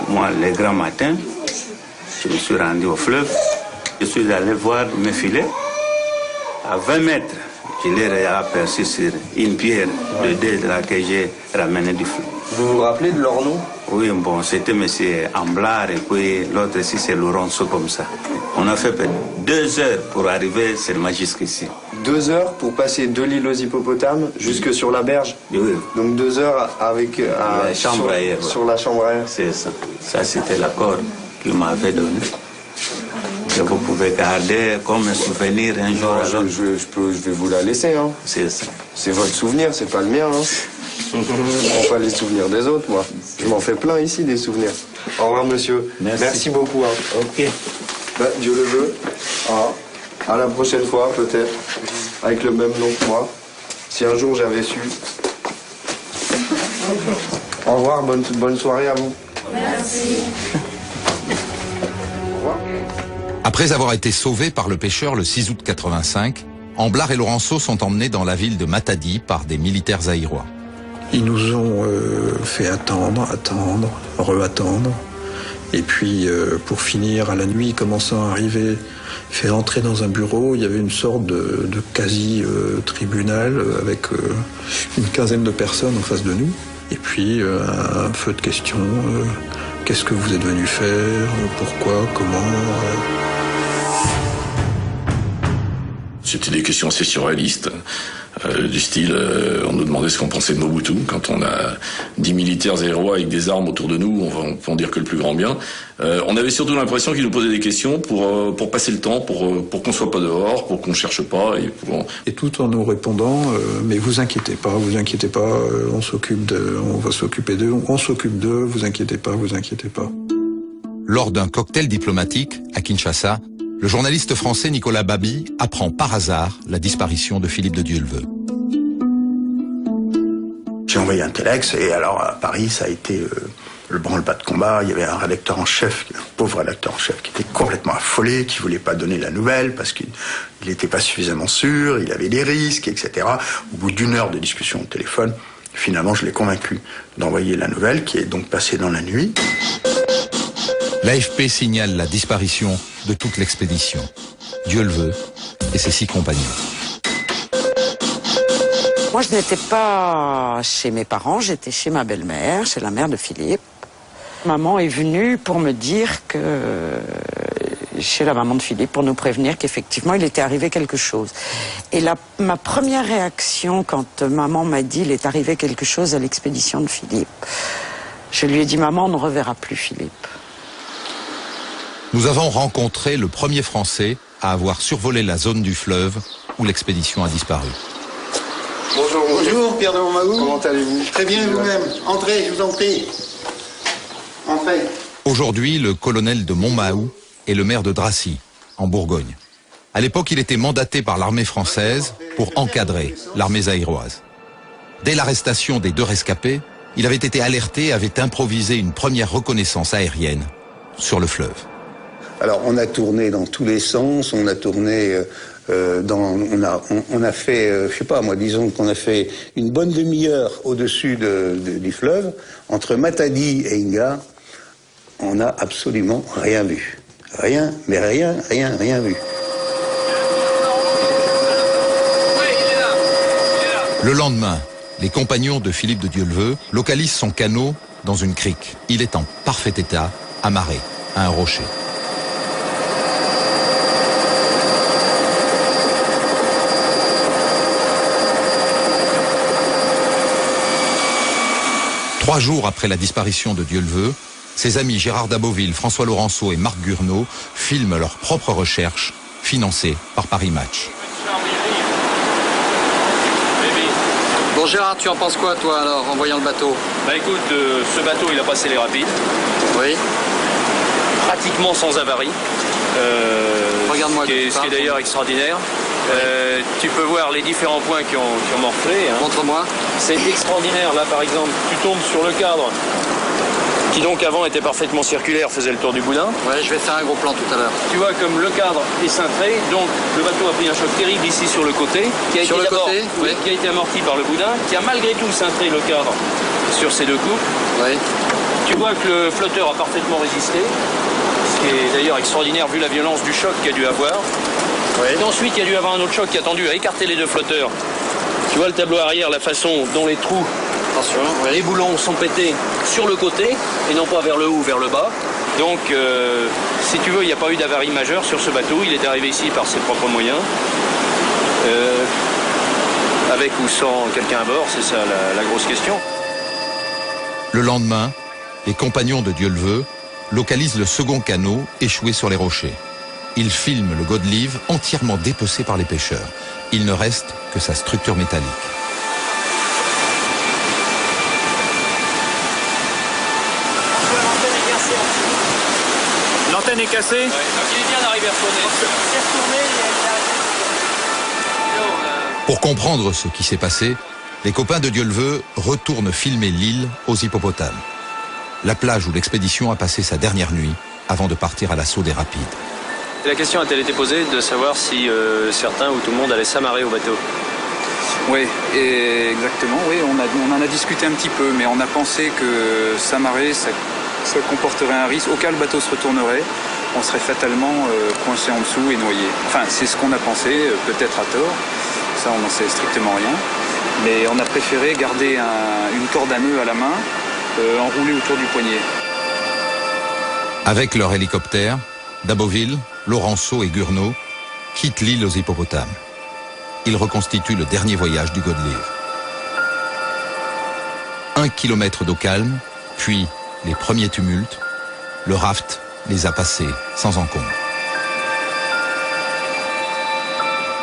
Moi, le grand matin, je me suis rendu au fleuve. Je suis allé voir mes filets. À 20 mètres, je les ai aperçus sur une pierre de deux de laquelle j'ai ramené du fleuve. Vous vous rappelez de leur nom? Oui, bon, c'était M. Amblard et puis l'autre ici, c'est Laurenceau comme ça. On a fait 2 heures pour arriver seulement jusqu'ici. 2 heures pour passer de l'île aux hippopotames jusque sur la berge? Oui. Donc 2 heures avec la chambre à air. Sur la chambre à air. C'est ça. Ça, c'était l'accord qu'il m'avait donné. Que vous pouvez garder comme un souvenir un jour. Non, je vais vous la laisser. Hein. C'est ça. C'est votre souvenir, c'est pas le mien. Hein. Je prends pas les souvenirs des autres, moi. Je m'en fais plein ici, des souvenirs. Au revoir, monsieur. Merci beaucoup. Hein. Ok. Bah, Dieu le veut. À la prochaine fois, peut-être. Avec le même nom que moi. Si un jour j'avais su. Au revoir, bonne soirée à vous. Merci. Au revoir. Après avoir été sauvés par le pêcheur le 6 août 85, Amblard et Laurenceau sont emmenés dans la ville de Matadi par des militaires zaïrois. Ils nous ont fait attendre, re-attendre. Et puis, pour finir, à la nuit, commençant à arriver, fait entrer dans un bureau. Il y avait une sorte de quasi-tribunal avec une quinzaine de personnes en face de nous. Et puis, un feu de questions. Qu'est-ce que vous êtes venu faire? Pourquoi? Comment? C'était des questions assez surréalistes, du style, on nous demandait ce qu'on pensait de Mobutu. Quand on a 10 militaires zaïrois avec des armes autour de nous, on peut en dire que le plus grand bien. On avait surtout l'impression qu'ils nous posaient des questions pour passer le temps, pour qu'on soit pas dehors, pour qu'on cherche pas. Et tout en nous répondant, mais vous inquiétez pas, on va s'occuper d'eux, on s'occupe d'eux, vous inquiétez pas. Lors d'un cocktail diplomatique à Kinshasa, le journaliste français Nicolas Babi apprend par hasard la disparition de Philippe de Dieuleveult. J'ai envoyé un téléx et alors à Paris ça a été le branle-bas de combat. Il y avait un rédacteur en chef, un pauvre rédacteur en chef qui était complètement affolé, qui voulait pas donner la nouvelle parce qu'il n'était pas suffisamment sûr, il avait des risques, etc. Au bout d'1 heure de discussion au téléphone, finalement je l'ai convaincu d'envoyer la nouvelle qui est donc passée dans la nuit. L'AFP signale la disparition de toute l'expédition, Dieuleveult et ses 6 compagnons. Moi, je n'étais pas chez mes parents, j'étais chez ma belle-mère, chez la mère de Philippe. Maman est venue pour me dire chez la maman de Philippe, pour nous prévenir qu'effectivement, il était arrivé quelque chose. Et ma première réaction, quand maman m'a dit il est arrivé quelque chose à l'expédition de Philippe, je lui ai dit, maman, on ne reverra plus Philippe. Nous avons rencontré le premier Français à avoir survolé la zone du fleuve où l'expédition a disparu. Bonjour. Bonjour, Pierre de Montmahou. Comment allez-vous? Très bien, vous-même. Entrez, je vous en prie. Entrez. Aujourd'hui, le colonel de Montmahou est le maire de Dracy, en Bourgogne. À l'époque, il était mandaté par l'armée française pour encadrer l'armée zaïroise. Dès l'arrestation des 2 rescapés, il avait été alerté et avait improvisé une première reconnaissance aérienne sur le fleuve. Alors, on a tourné dans tous les sens, on a tourné on a fait, je sais pas moi, disons qu'on a fait une bonne demi-heure au-dessus du fleuve. Entre Matadi et Inga, on n'a absolument rien vu. Rien, mais rien vu. Le lendemain, les compagnons de Philippe de Dieuleveult localisent son canot dans une crique. Il est en parfait état, amarré à un rocher. Trois jours après la disparition de Dieuleveult, Ses amis Gérard Daboville, François Laurenceau et Marc Gurneau filment leurs propres recherches, financées par Paris Match. Bon Gérard, tu en penses quoi toi alors en voyant le bateau? Bah écoute, ce bateau il a passé les rapides. Oui. Pratiquement sans avarie. Regarde-moi. Ce qui est d'ailleurs extraordinaire. Tu peux voir les différents points qui ont morflé. Hein. Montre-moi. C'est extraordinaire. Là par exemple, tu tombes sur le cadre qui donc avant était parfaitement circulaire, faisait le tour du boudin. Ouais, je vais faire un gros plan tout à l'heure. Tu vois comme le cadre est cintré, donc le bateau a pris un choc terrible ici sur le côté, qui a été amorti par le boudin, qui a malgré tout cintré le cadre sur ces deux coupes. Ouais. Tu vois que le flotteur a parfaitement résisté, ce qui est d'ailleurs extraordinaire vu la violence du choc qu'il y a dû avoir. Ouais. Et ensuite, il y a dû avoir un autre choc qui a tendu à écarter les deux flotteurs. Tu vois le tableau arrière, la façon dont les trous, les boulons sont pétés sur le côté et non pas vers le haut ou vers le bas. Donc, si tu veux, il n'y a pas eu d'avarie majeure sur ce bateau. Il est arrivé ici par ses propres moyens. Avec ou sans quelqu'un à bord, c'est ça la grosse question. Le lendemain, les compagnons de Dieu le veut localisent le second canot échoué sur les rochers. Ils filment le Godelieve entièrement dépecé par les pêcheurs. Il ne reste que sa structure métallique. L'antenne est cassée. Ouais, donc il est bien d'arriver à retourner. Pour comprendre ce qui s'est passé, les copains de Dieu le veut retournent filmer l'île aux hippopotames. La plage où l'expédition a passé sa dernière nuit avant de partir à l'assaut des rapides. La question a-t-elle été posée de savoir si certains ou tout le monde allait s'amarrer au bateau? Oui, exactement. Oui, on en a discuté un petit peu, mais on a pensé que s'amarrer, ça comporterait un risque. Au cas où le bateau se retournerait, on serait fatalement coincé en dessous et noyé. Enfin, c'est ce qu'on a pensé, peut-être à tort. Ça, on n'en sait strictement rien. Mais on a préféré garder une corde à nœud à la main, enroulée autour du poignet. Avec leur hélicoptère, Daboville, Laurenceau et Gurneau quittent l'île aux hippopotames. Ils reconstituent le dernier voyage du Godelieve. 1 kilomètre d'eau calme, puis les premiers tumultes. Le raft les a passés sans encombre.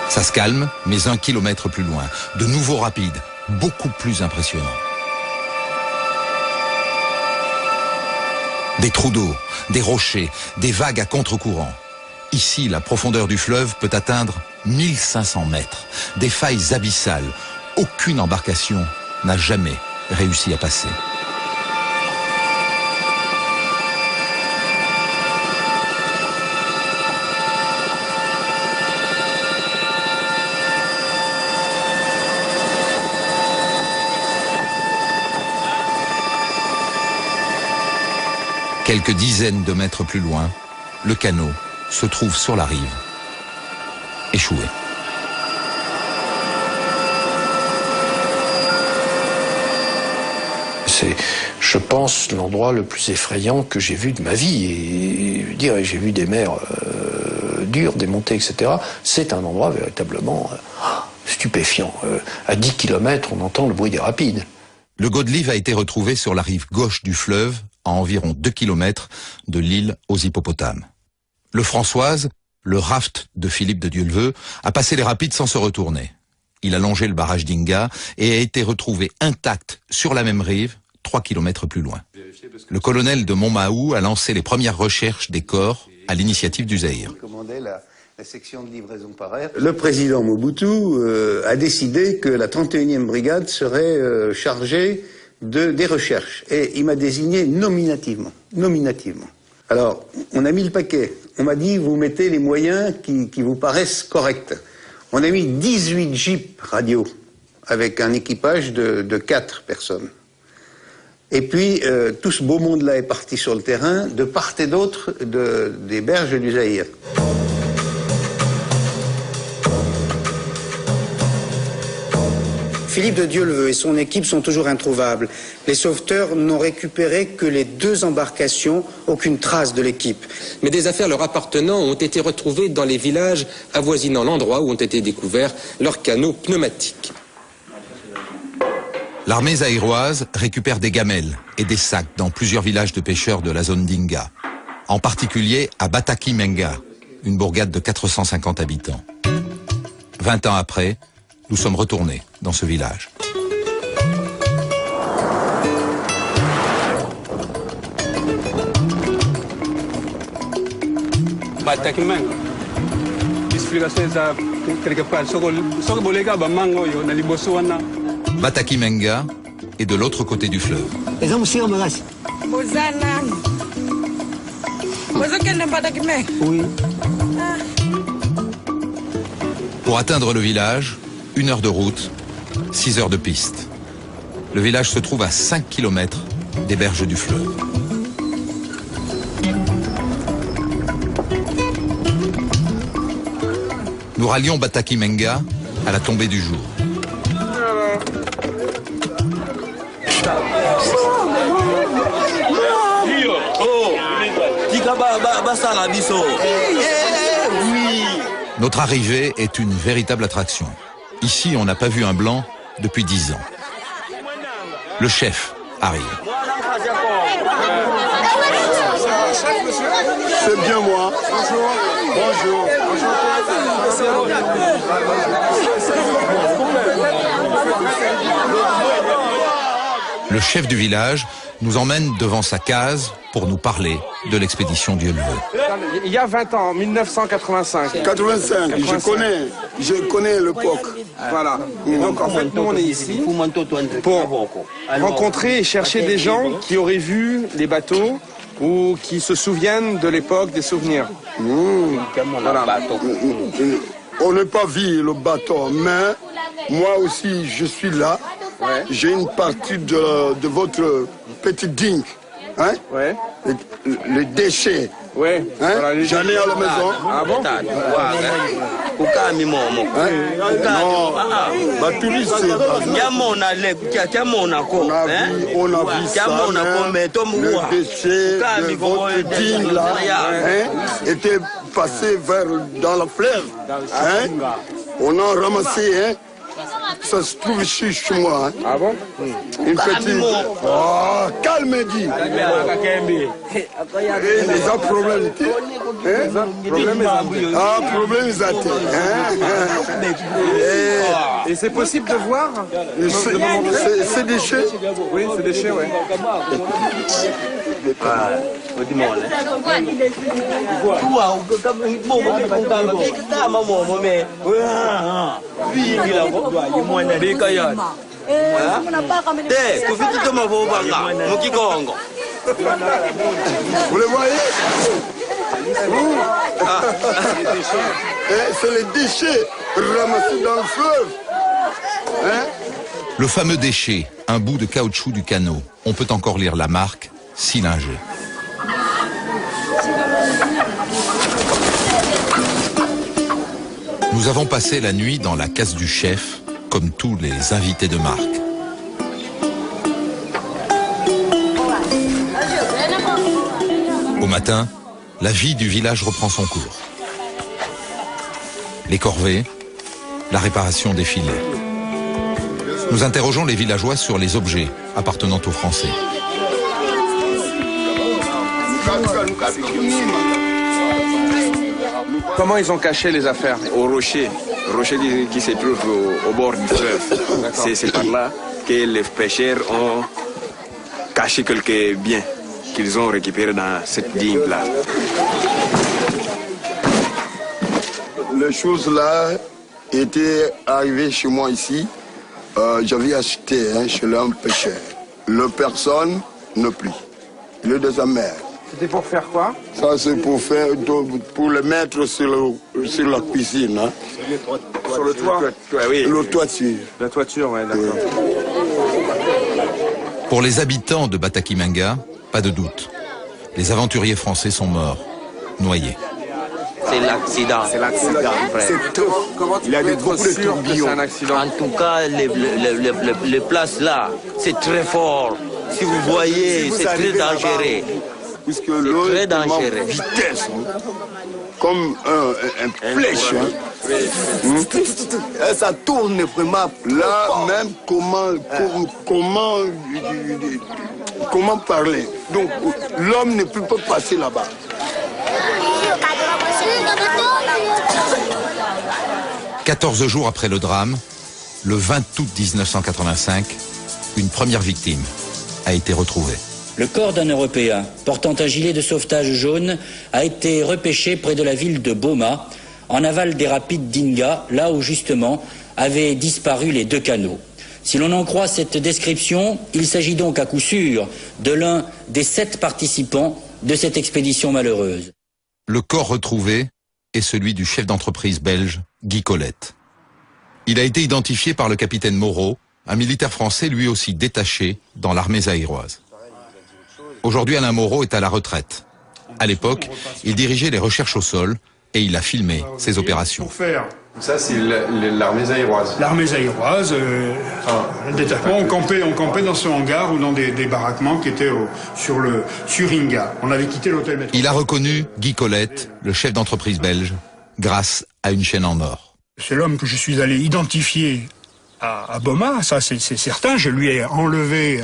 Ça se calme, mais 1 kilomètre plus loin, de nouveaux rapides, beaucoup plus impressionnants. Des trous d'eau, des rochers, des vagues à contre-courant. Ici, la profondeur du fleuve peut atteindre 1500 mètres. Des failles abyssales. Aucune embarcation n'a jamais réussi à passer. Quelques dizaines de mètres plus loin, le canot se trouve sur la rive, échoué. C'est, je pense, l'endroit le plus effrayant que j'ai vu de ma vie. Et j'ai vu des mers dures, des montées, etc. C'est un endroit véritablement stupéfiant. À 10 km, on entend le bruit des rapides. Le Godelieve a été retrouvé sur la rive gauche du fleuve, à environ 2 km de l'île aux hippopotames. Le Françoise, le raft de Philippe de Dieu le veut, a passé les rapides sans se retourner. Il a longé le barrage d'Inga et a été retrouvé intact sur la même rive, 3 km plus loin. Le colonel de Montmahou a lancé les premières recherches des corps à l'initiative du Zaïre. La section de livraison par air. Le président Mobutu a décidé que la 31e brigade serait chargée des recherches. Et il m'a désigné nominativement. Alors, on a mis le paquet. On m'a dit, vous mettez les moyens qui vous paraissent corrects. On a mis 18 jeeps radio avec un équipage de 4 personnes. Et puis, tout ce beau monde-là est parti sur le terrain, de part et d'autre des berges du Zaïre. Philippe de Dieu le veut et son équipe sont toujours introuvables. Les sauveteurs n'ont récupéré que les 2 embarcations, aucune trace de l'équipe. Mais des affaires leur appartenant ont été retrouvées dans les villages avoisinant l'endroit où ont été découverts leurs canots pneumatiques. L'armée zaïroise récupère des gamelles et des sacs dans plusieurs villages de pêcheurs de la zone d'Inga, en particulier à Bataki Menga, une bourgade de 450 habitants. 20 ans après, nous sommes retournés dans ce village. Bataki Menga. Bataki Menga est de l'autre côté du fleuve. Oui. Pour atteindre le village, 1 heure de route, 6 heures de piste. Le village se trouve à 5 km des berges du fleuve. Nous rallions Bataki Menga à la tombée du jour. Notre arrivée est une véritable attraction. Ici, on n'a pas vu un blanc depuis 10 ans. Le chef arrive. C'est bien moi. Bonjour. Bonjour. Le chef du village nous emmène devant sa case pour nous parler de l'expédition Dieu le veut. Il y a 20 ans, 1985. 85, je connais l'époque. Voilà. Et donc en fait, nous on est ici pour rencontrer et chercher des gens qui auraient vu les bateaux ou qui se souviennent de l'époque, des souvenirs. Voilà. On n'a pas vu le bateau, mais moi aussi je suis là. Ouais. J'ai une partie de votre petit digne. Hein? Ouais. Les déchets. Ouais. Hein? Voilà, j'en ai à la maison. Ah bon? Non. Bah, touriste, on a vu ça. Le déchet de votre digne là était passé dans la fleuve. Hein? On a ramassé. Hein? Ça se trouve ici chez moi. Hein. Ah bon? Une petite... Oh, calme, dit. Les problèmes. Ah, problème Et c'est possible de voir? C'est déchets? Oui, c'est déchets, oui. Vous les voyez? C'est les déchets ramassés dans le fleuve. Hein? Le fameux déchet, un bout de caoutchouc du canot. On peut encore lire la marque Sillinger. Nous avons passé la nuit dans la case du chef, comme tous les invités de marque. Au matin, la vie du village reprend son cours. Les corvées, la réparation des filets. Nous interrogeons les villageois sur les objets appartenant aux Français. Comment ils ont caché les affaires? Au rocher qui se trouve au bord du fleuve. C'est par là que les pêcheurs ont caché quelques biens qu'ils ont récupérés dans cette digue-là. Les choses là étaient arrivées chez moi ici. J'avais acheté chez un pêcheur. La personne ne plus. Il est de sa mère. C'était pour faire quoi? Ça c'est pour le mettre sur la cuisine. Hein. Sur le toit? Oui. Le toiture. La toiture, oui, d'accord. Pour les habitants de Bataki Menga, pas de doute. Les aventuriers français sont morts, noyés. C'est l'accident. C'est l'accident. C'est tout. Il y a des beaucoup de tourbillons. En tout cas, les places là, c'est très fort. Si vous voyez, c'est très dangereux. puisque l'eau est tellement vitesse, hein, comme un flèche. Et ça tourne vraiment. Là, même comment parler. Donc, l'homme ne peut pas passer là-bas. « 14 jours après le drame, le 20 août 1985, une première victime a été retrouvée. Le corps d'un Européen portant un gilet de sauvetage jaune a été repêché près de la ville de Boma, en aval des rapides d'Inga, là où justement avaient disparu les 2 canaux. Si l'on en croit cette description, il s'agit donc à coup sûr de l'un des 7 participants de cette expédition malheureuse. Le corps retrouvé est celui du chef d'entreprise belge, Guy Colette. Il a été identifié par le capitaine Moreau, un militaire français lui aussi détaché dans l'armée zaïroise. Aujourd'hui, Alain Moreau est à la retraite. À l'époque, il dirigeait les recherches au sol et il a filmé ses opérations. Ça, c'est l'armée zaïroise. L'armée zaïroise, le détachement, on campait dans ce hangar ou dans des baraquements qui étaient sur Inga. On avait quitté l'hôtel métro. Il a reconnu Guy Colette, le chef d'entreprise belge, grâce à une chaîne en or. C'est l'homme que je suis allé identifier à Boma, ça c'est certain. Je lui ai enlevé,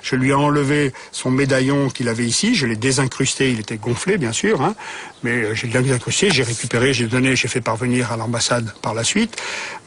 je lui ai enlevé son médaillon qu'il avait ici. Je l'ai désincrusté, il était gonflé bien sûr, mais j'ai désincrusté, j'ai récupéré, j'ai fait parvenir à l'ambassade par la suite.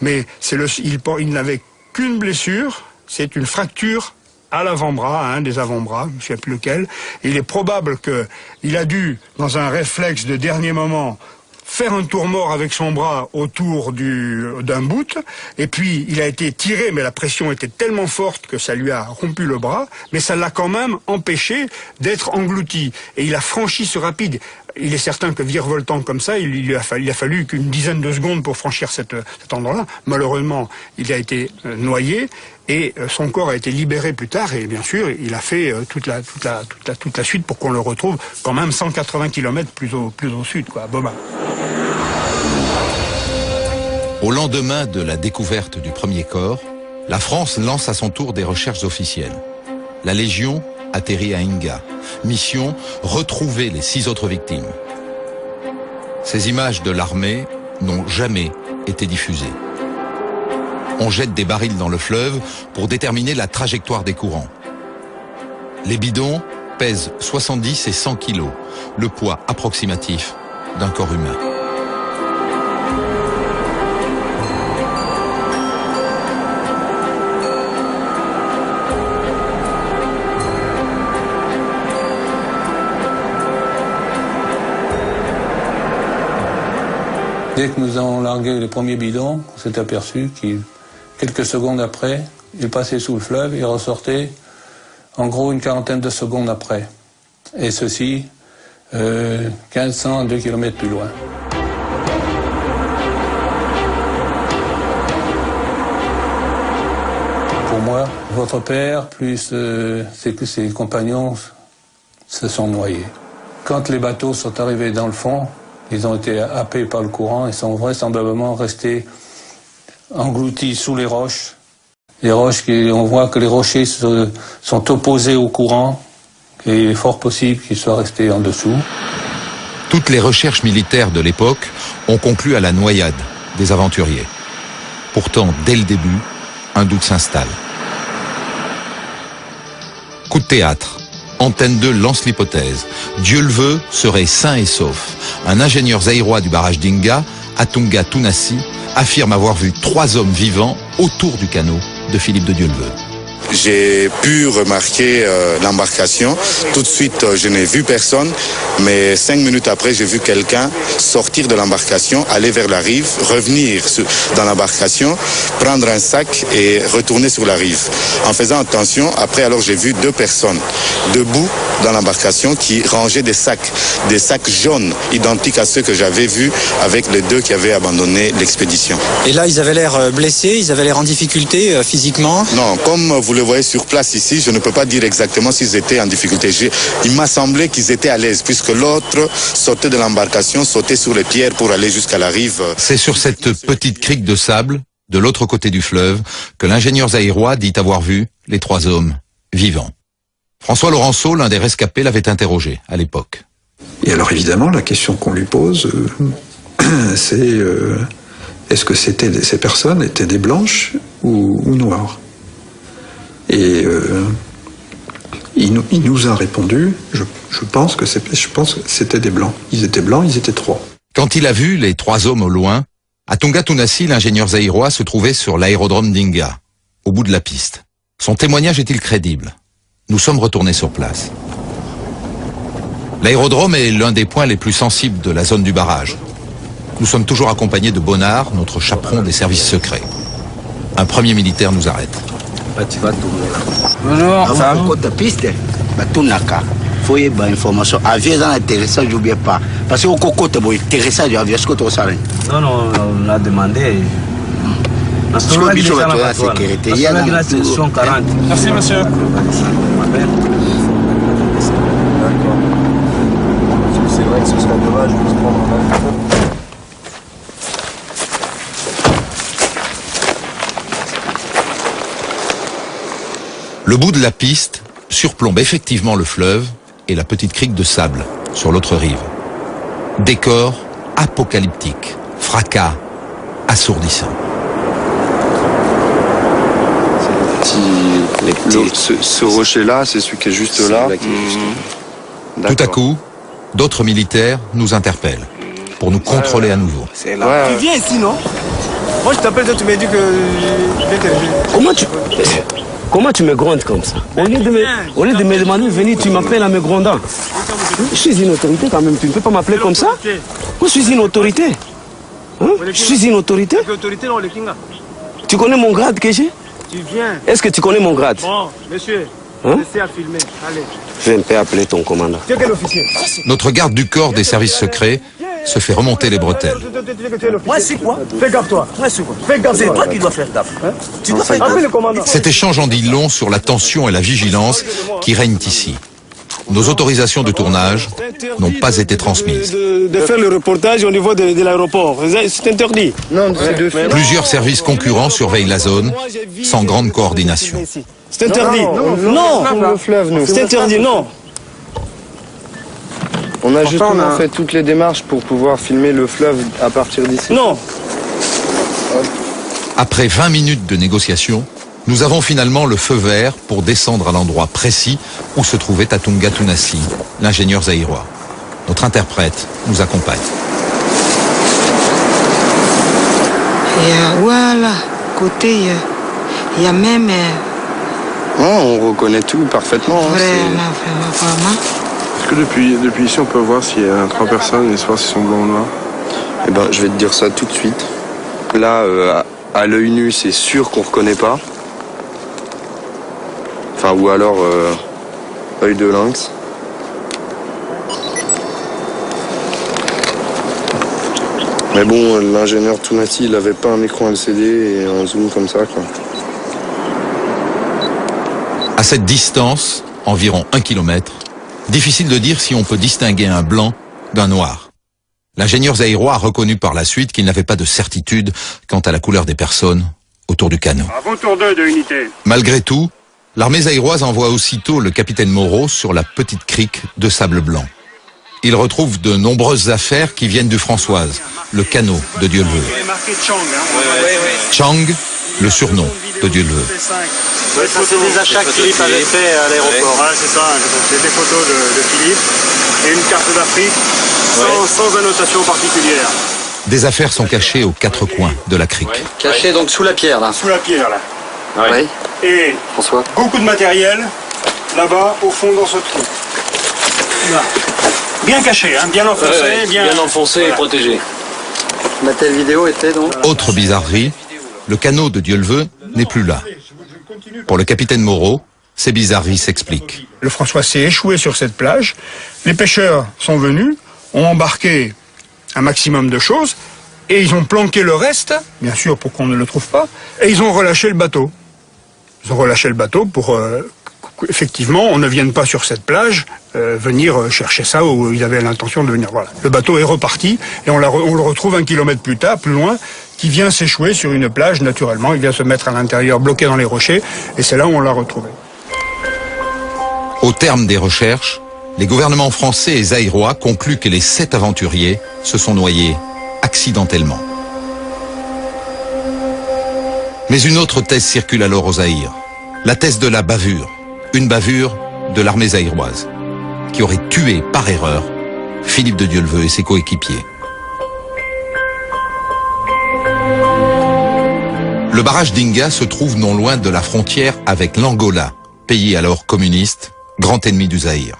Mais il n'avait qu'une blessure, c'est une fracture à l'avant-bras, des avant-bras, je ne sais plus lequel. Il est probable qu'il a dû, dans un réflexe de dernier moment, faire un tour mort avec son bras autour d'un bout, et puis il a été tiré, mais la pression était tellement forte que ça lui a rompu le bras, mais ça l'a quand même empêché d'être englouti. Et il a franchi ce rapide. Il est certain que virevoltant comme ça, il a fallu qu'une dizaine de secondes pour franchir cet endroit-là. Malheureusement, il a été noyé et son corps a été libéré plus tard. Et bien sûr, il a fait toute la suite pour qu'on le retrouve quand même 180 km plus au sud, à Boma. Au lendemain de la découverte du premier corps, la France lance à son tour des recherches officielles. La Légion atterrit à Inga. Mission, retrouver les 6 autres victimes. Ces images de l'armée n'ont jamais été diffusées. On jette des barils dans le fleuve pour déterminer la trajectoire des courants. Les bidons pèsent 70 et 100 kilos, le poids approximatif d'un corps humain. Dès que nous avons largué le premier bidon, on s'est aperçu qu'il, quelques secondes après, il passait sous le fleuve et ressortait en gros une quarantaine de secondes après. Et ceci, 1500 à 2 km plus loin. Pour moi, votre père plus ses compagnons se sont noyés. Quand les bateaux sont arrivés dans le fond, ils ont été happés par le courant et sont vraisemblablement restés engloutis sous les roches. Les roches, on voit que les rochers sont opposés au courant et il est fort possible qu'ils soient restés en dessous. Toutes les recherches militaires de l'époque ont conclu à la noyade des aventuriers. Pourtant, dès le début, un doute s'installe. Coup de théâtre. Antenne 2 lance l'hypothèse. Dieu le veut, serait sain et sauf. Un ingénieur zaïrois du barrage d'Inga, Atunga Tunasi, affirme avoir vu 3 hommes vivants autour du canot de Philippe de Dieu-le-Veut. J'ai pu remarquer l'embarcation. Tout de suite, je n'ai vu personne, mais 5 minutes après, j'ai vu quelqu'un sortir de l'embarcation, aller vers la rive, revenir dans l'embarcation, prendre un sac et retourner sur la rive. En faisant attention, après, alors j'ai vu 2 personnes debout dans l'embarcation qui rangeaient des sacs jaunes, identiques à ceux que j'avais vus avec les 2 qui avaient abandonné l'expédition. Et là, ils avaient l'air blessés, ils avaient l'air en difficulté physiquement? Non, comme vous le voyez sur place ici, je ne peux pas dire exactement s'ils étaient en difficulté. Il m'a semblé qu'ils étaient à l'aise, puisque l'autre sortait de l'embarcation, sautait sur les pierres pour aller jusqu'à la rive. C'est sur cette petite crique de sable, de l'autre côté du fleuve, que l'ingénieur zaïrois dit avoir vu les 3 hommes vivants. François Laurenceau, l'un des rescapés, l'avait interrogé à l'époque. Et alors évidemment, la question qu'on lui pose, c'est est-ce que ces personnes étaient des blanches ou noires? Et il nous a répondu, je pense que c'était des blancs. Ils étaient blancs, ils étaient 3. Quand il a vu les 3 hommes au loin, à Tonga-Tunasi, l'ingénieur zaïrois se trouvait sur l'aérodrome d'Inga, au bout de la piste. Son témoignage est-il crédible? Nous sommes retournés sur place. L'aérodrome est l'un des points les plus sensibles de la zone du barrage. Nous sommes toujours accompagnés de Bonnard, notre chaperon des services secrets. Un premier militaire nous arrête. Bonjour. Faut y avoir information. Avion dans l'atterrissage, n'oubliez pas. Parce qu'au coco, tu as atterrissage du avion, est-ce que tu as Non, on a demandé. Parce que le bichon va la sécurité. Il y a la section 40. Merci, monsieur. C'est vrai que ce serait dommage de se prendre en avion. Le bout de la piste surplombe effectivement le fleuve et la petite crique de sable sur l'autre rive. Décor apocalyptique, fracas assourdissant. Ce rocher-là, c'est celui qui est juste là. Tout à coup, d'autres militaires nous interpellent pour nous contrôler à nouveau. Tu viens ici, non? Moi, je t'appelle, toi, tu m'as dit que... Comment tu me grondes comme ça? Au lieu de me demander de venir, tu m'appelles en me grondant. Je suis une autorité quand même, tu ne peux pas m'appeler comme ça? Moi, je suis une autorité. Hein? Je suis une autorité. Tu connais mon grade que j'ai? Tu viens. Est-ce que tu connais mon grade? Bon, monsieur, hein? laissez à filmer. Allez. Je vais appeler ton commandant. Tu es quel officier? Notre garde du corps des services secrets se fait remonter les bretelles. Moi, c'est quoi? Fais gaffe, toi. Moi, c'est quoi? Fais gaffe. C'est toi qui dois faire gaffe. Hein? Tu dois faire gaffe. Cet échange en dit long sur la tension et la vigilance qui règnent ici. Nos autorisations de tournage n'ont pas été transmises. De faire le reportage au niveau de l'aéroport, c'est interdit. Non, Plusieurs services concurrents surveillent la zone sans grande coordination. C'est interdit. Non, c'est interdit, non. On a justement fait toutes les démarches pour pouvoir filmer le fleuve à partir d'ici. Non. Après 20 minutes de négociation, nous avons finalement le feu vert pour descendre à l'endroit précis où se trouvait Tatunga Tunasi, l'ingénieur zaïrois. Notre interprète nous accompagne. Et voilà, côté, il y a même... on reconnaît tout parfaitement. Vraiment. Est-ce que depuis ici, on peut voir s'il y a 3 personnes et savoir s'ils sont blancs ou noirs? Eh ben, je vais te dire ça tout de suite. Là, à l'œil nu, c'est sûr qu'on reconnaît pas. Enfin, ou alors, œil de lynx. Mais bon, l'ingénieur Tunasi, il avait pas un écran LCD et un zoom comme ça, quoi. À cette distance, environ 1 kilomètre, difficile de dire si on peut distinguer un blanc d'un noir. L'ingénieur zaïrois a reconnu par la suite qu'il n'avait pas de certitude quant à la couleur des personnes autour du canot. À vos tours 2 de unité. Malgré tout, l'armée zaïroise envoie aussitôt le capitaine Moreau sur la petite crique de sable blanc. Il retrouve de nombreuses affaires qui viennent du Françoise, le canot de Dieuleveux. Chang, le surnom de Dieuleveux. Ouais, ça, c'est des achats que Philippe avait fait à l'aéroport. Ouais, c'est ça. C'est des photos de Philippe et une carte d'Afrique sans annotation particulière. Des affaires sont cachées aux 4 coins de la crique. Cachées donc sous la pierre, là. Sous la pierre, là. Oui. Et François. Beaucoup de matériel là-bas, au fond, dans ce trou. Là. Bien caché, hein, bien enfoncé. Bien enfoncé et protégé. La telle vidéo était donc... Autre bizarrerie, le canot de Dieuleveux n'est plus là. Pour le capitaine Moreau, ces bizarreries s'expliquent. Le François s'est échoué sur cette plage. Les pêcheurs sont venus, ont embarqué un maximum de choses, et ils ont planqué le reste, bien sûr pour qu'on ne le trouve pas, et ils ont relâché le bateau. Ils ont relâché le bateau pour qu'effectivement on ne vienne pas sur cette plage venir chercher ça où ils avaient l'intention de venir. Voilà. Le bateau est reparti, et on le retrouve 1 kilomètre plus tard, plus loin, qui vient s'échouer sur une plage naturellement. Il vient se mettre à l'intérieur, bloqué dans les rochers, et c'est là où on l'a retrouvé. Au terme des recherches, les gouvernements français et zaïrois concluent que les 7 aventuriers se sont noyés accidentellement. Mais une autre thèse circule alors au Zaïre, la thèse de la bavure, une bavure de l'armée zaïroise, qui aurait tué par erreur Philippe de Dieuleveux et ses coéquipiers. Le barrage d'Inga se trouve non loin de la frontière avec l'Angola, pays alors communiste, grand ennemi du Zaïre.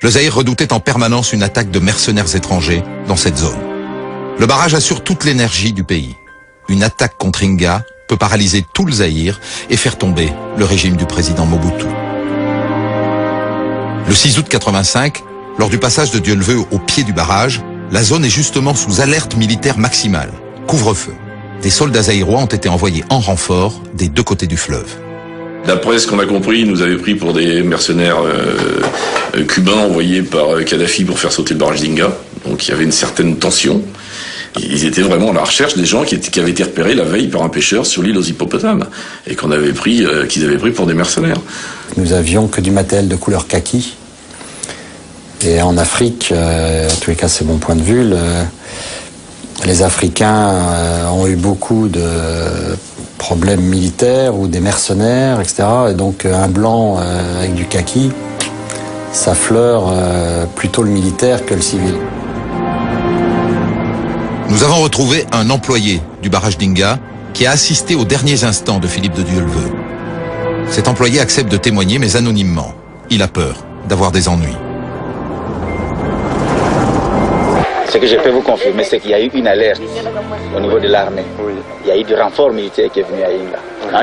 Le Zaïre redoutait en permanence une attaque de mercenaires étrangers dans cette zone. Le barrage assure toute l'énergie du pays. Une attaque contre Inga peut paralyser tout le Zaïre et faire tomber le régime du président Mobutu. Le 6 août 85, lors du passage de Dieuleveux au pied du barrage, la zone est justement sous alerte militaire maximale, couvre-feu. Des soldats zaïrois ont été envoyés en renfort des 2 côtés du fleuve. D'après ce qu'on a compris, ils nous avaient pris pour des mercenaires cubains envoyés par Kadhafi pour faire sauter le barrage d'Inga. Donc il y avait une certaine tension. Ils étaient vraiment à la recherche des gens qui avaient été repérés la veille par un pêcheur sur l'île aux hippopotames et qu'ils avaient pris pour des mercenaires. Nous avions que du matériel de couleur kaki. Et en Afrique, en tous les cas c'est mon point de vue, les Africains ont eu beaucoup de problèmes militaires ou des mercenaires, etc. Et donc un blanc avec du kaki, ça fleure plutôt le militaire que le civil. Nous avons retrouvé un employé du barrage d'Inga qui a assisté aux derniers instants de Philippe de Dieuleveux. Cet employé accepte de témoigner, mais anonymement. Il a peur d'avoir des ennuis. Ce que je peux vous confirmer, c'est qu'il y a eu une alerte au niveau de l'armée. Oui. Il y a eu du renfort militaire qui est venu à Inga.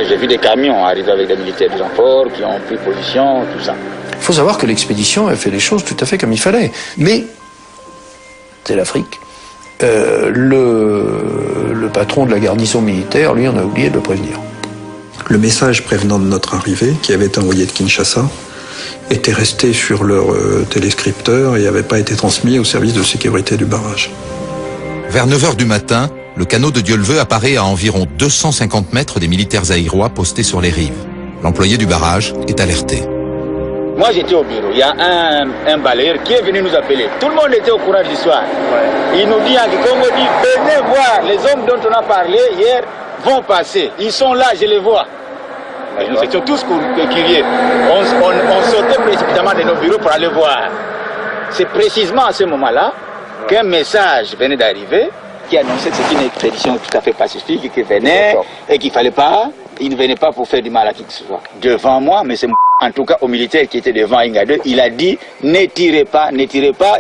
J'ai vu des camions arriver avec des militaires du renfort qui ont pris position, tout ça. Il faut savoir que l'expédition a fait les choses tout à fait comme il fallait. Mais c'est l'Afrique. Le patron de la garnison militaire, lui, on a oublié de le prévenir. Le message prévenant de notre arrivée, qui avait été envoyé de Kinshasa, était resté sur leur téléscripteur et n'avait pas été transmis au service de sécurité du barrage. Vers 9h du matin, le canot de Dieuleveux apparaît à environ 250 mètres des militaires zaïrois postés sur les rives. L'employé du barrage est alerté. Moi j'étais au bureau, il y a un balayeur qui est venu nous appeler. Tout le monde était au courant de l'histoire. Ouais. Il nous dit en Congo, venez voir, les hommes dont on a parlé hier vont passer. Ils sont là, je les vois. Et nous étions tous curieux. On sortait précipitamment de nos bureaux pour aller voir. C'est précisément à ce moment-là qu'un message venait d'arriver qui annonçait que c'était une expédition tout à fait pacifique qui venait et qu'il ne fallait pas, il ne venait pas pour faire du mal à qui que ce soit. Devant moi, mais c'est en tout cas au militaire qui était devant Inga 2, il a dit ne tirez pas,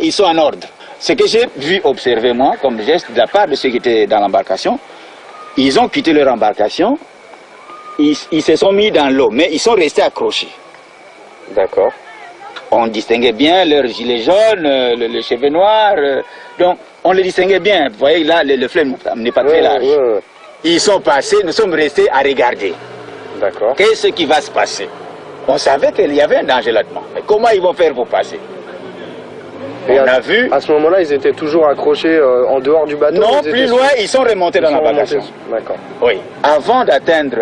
ils sont en ordre. Ce que j'ai vu observer moi comme geste de la part de ceux qui étaient dans l'embarcation, ils ont quitté leur embarcation. Ils se sont mis dans l'eau, mais ils sont restés accrochés. D'accord. On distinguait bien leurs gilets jaunes, les cheveux noirs. Donc, on les distinguait bien. Vous voyez, là, le fleuve n'est pas très large. Ils sont passés, nous sommes restés à regarder. D'accord. Qu'est-ce qui va se passer? On savait qu'il y avait un danger là-dedans. Mais comment ils vont faire pour passer? Et on a vu. À ce moment-là, ils étaient toujours accrochés en dehors du bateau. Non, plus loin, ils sont remontés dans l'embarcation. D'accord. Oui. Avant d'atteindre